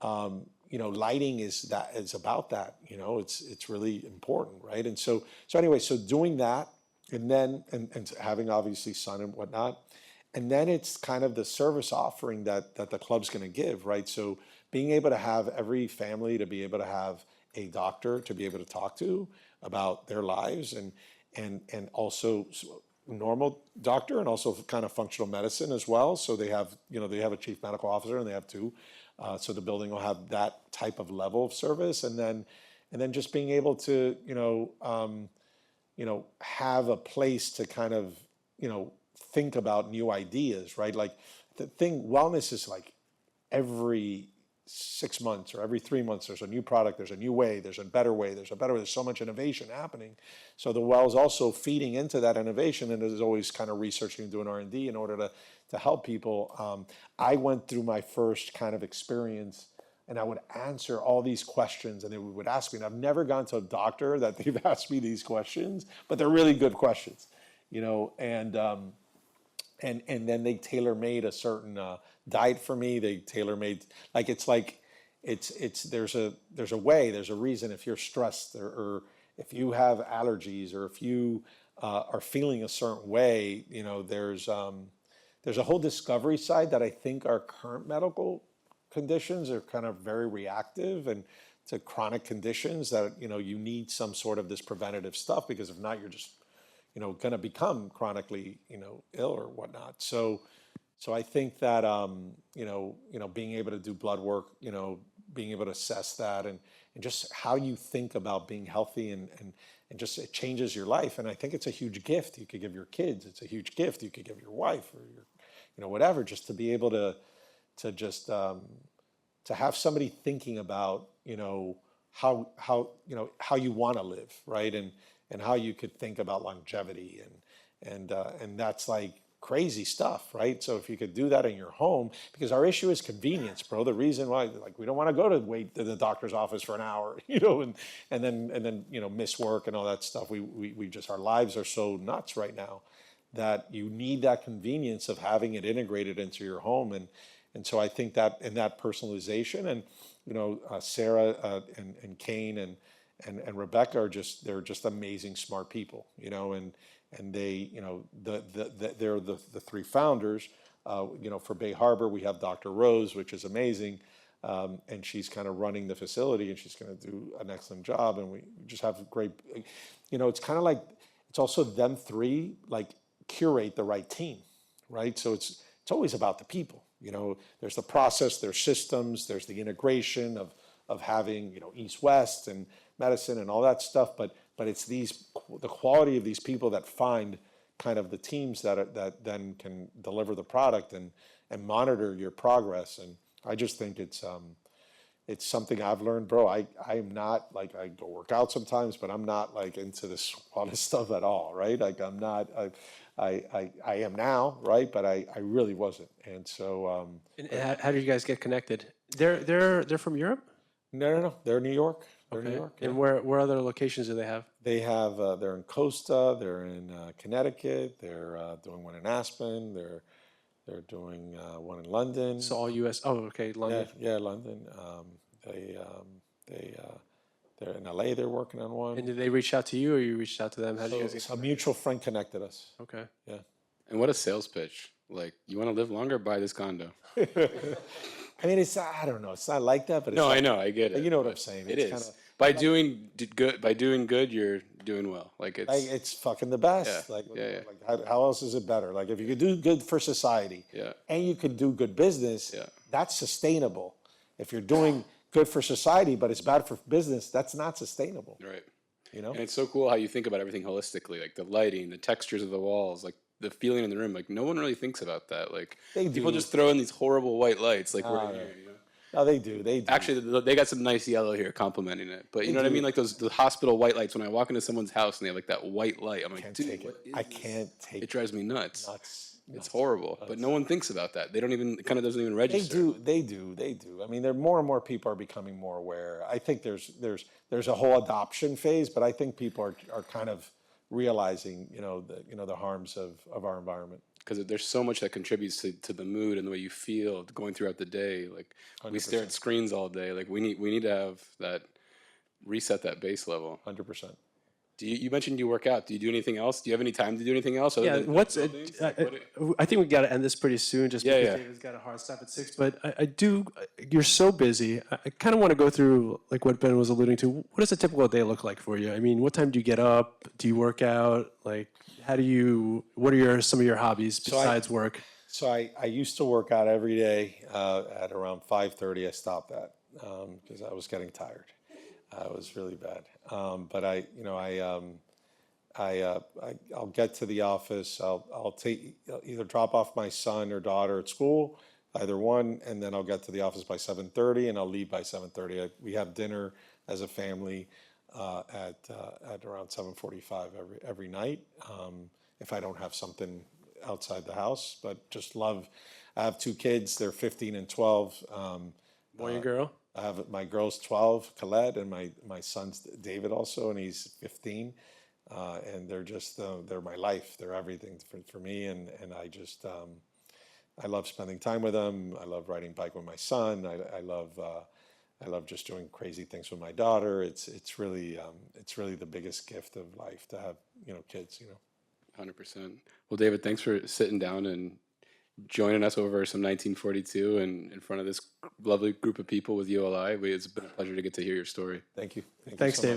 lighting is about that, it's really important, right? And so anyway, so doing that, and then, and having obviously sun and whatnot, and then it's kind of the service offering that the club's going to give, right? So being able to have every family to be able to have a doctor to be able to talk to about their lives, and also normal doctor, and also kind of functional medicine as well. So they have a chief medical officer, and they have two. So the building will have that type of level of service, and then just being able to have a place to kind of think about new ideas, right? Like wellness is like every 6 months or every 3 months, there's a new product, there's a new way, there's a better way, there's so much innovation happening. So the well is also feeding into that innovation, and is always kind of researching and doing R&D in order to help people. I went through my first kind of experience, and I would answer all these questions, and they would ask me, and I've never gone to a doctor that they've asked me these questions, but they're really good questions, and then they tailor-made a certain diet for me. They tailor-made, there's a way, there's a reason. If you're stressed, or if you have allergies, or if you are feeling a certain way, there's a whole discovery side that I think our current medical conditions are kind of very reactive and to chronic conditions that you need some sort of this preventative stuff, because if not, you're just going to become chronically, ill or whatnot. So I think that, being able to do blood work, being able to assess that, and just how you think about being healthy, and just it changes your life. And I think it's a huge gift you could give your kids. It's a huge gift you could give your wife, or your, whatever, just to be able to just, to have somebody thinking about, how you want to live, right? And how you could think about longevity, and that's like crazy stuff, right? So if you could do that in your home, because our issue is convenience, bro. The reason why, we don't want to go to wait to the doctor's office for an hour, and then miss work and all that stuff. We just, our lives are so nuts right now that you need that convenience of having it integrated into your home, and so I think that in that personalization, and Sarah and Kane and Rebecca they're just amazing, smart people, and they, they're the three founders. For Bay Harbor, we have Dr. Rose, which is amazing. And she's kind of running the facility, and she's going to do an excellent job. And we just have great, it's kind of like, it's also them three, like, curate the right team, right? So it's always about the people. There's the process, there's systems, there's the integration of having, East West and medicine and all that stuff. But it's the quality of these people that find kind of the teams that then can deliver the product and monitor your progress. And I just think it's something I've learned, bro. I'm not like, I go work out sometimes, but I'm not like into this all this stuff at all, right? Like I'm not. I am now, right? But I really wasn't. And so. And how did you guys get connected? They're from Europe? No. They're New York. They're New York. And where other locations do they have? They have. They're in Costa. They're in Connecticut. They're doing one in Aspen. They're doing one in London. So all U.S. Oh, okay, London. Yeah, London. They're in LA. They're working on one. And did they reach out to you, or you reached out to them? How did you guys get A mutual friend connected us. Okay. Yeah. And what a sales pitch. Like, you want to live longer? Buy this condo. I mean, I don't know. It's not like that, but it's No, like, I know. I get it. you know what I'm saying. It It's is. By doing good, you're doing well. Like, it's fucking the best. Yeah. Yeah. Like how else is it better? Like if you could do good for society, Yeah. and you could do good business, Yeah. that's sustainable. If you're doing good for society, but it's bad for business, that's not sustainable. Right. And it's so cool how you think about everything holistically, like the lighting, the textures of the walls, like the feeling in the room. Like, no one really thinks about that. Like, people just throw in these horrible white lights. Like, we're in here, No, they do. They do. Actually, they got some nice yellow here complementing it. But you know what I mean? Like the hospital white lights. When I walk into someone's house and they have like that white light, I'm like, dude, what is I this? can't take It drives me nuts. Nuts. It's horrible. But no one thinks about that. They don't even, it kind of doesn't even register. They do. I mean, more and more people are becoming more aware. I think there's a whole adoption phase, but I think people are kind of realizing, the harms of our environment. Because there's so much that contributes to the mood and the way you feel going throughout the day. Like 100%. We stare at screens all day. Like we need to have that, reset that base level. 100%. You mentioned you work out. Do you do anything else? Do you have any time to do anything else? Yeah. I think we got to end this pretty soon, just because David's got a hard stop at 6. But I do. You're so busy. I kind of want to go through like what Ben was alluding to. What does a typical day look like for you? I mean, what time do you get up? Do you work out? Like, what are some of your hobbies besides work? So I used to work out every day at around 5:30. I stopped that because I was getting tired. It was really bad. But I'll get to the office. I'll either drop off my son or daughter at school, either one, and then I'll get to the office by 7:30, and I'll leave by 7:30. We have dinner as a family at around 7:45 every night. If I don't have something outside the house, but just love. I have 2 kids. They're 15 and 12. Boy and girl. I have my girl's 12, Colette, and my son's David also, and he's 15. And they're just they're my life. They're everything for me, and I love spending time with them. I love riding bike with my son. I love just doing crazy things with my daughter. It's really the biggest gift of life to have kids. 100%. Well, David, thanks for sitting down and joining us over some 1942 and in front of this lovely group of people with ULI. It's been a pleasure to get to hear your story. Thank you. Thanks, David.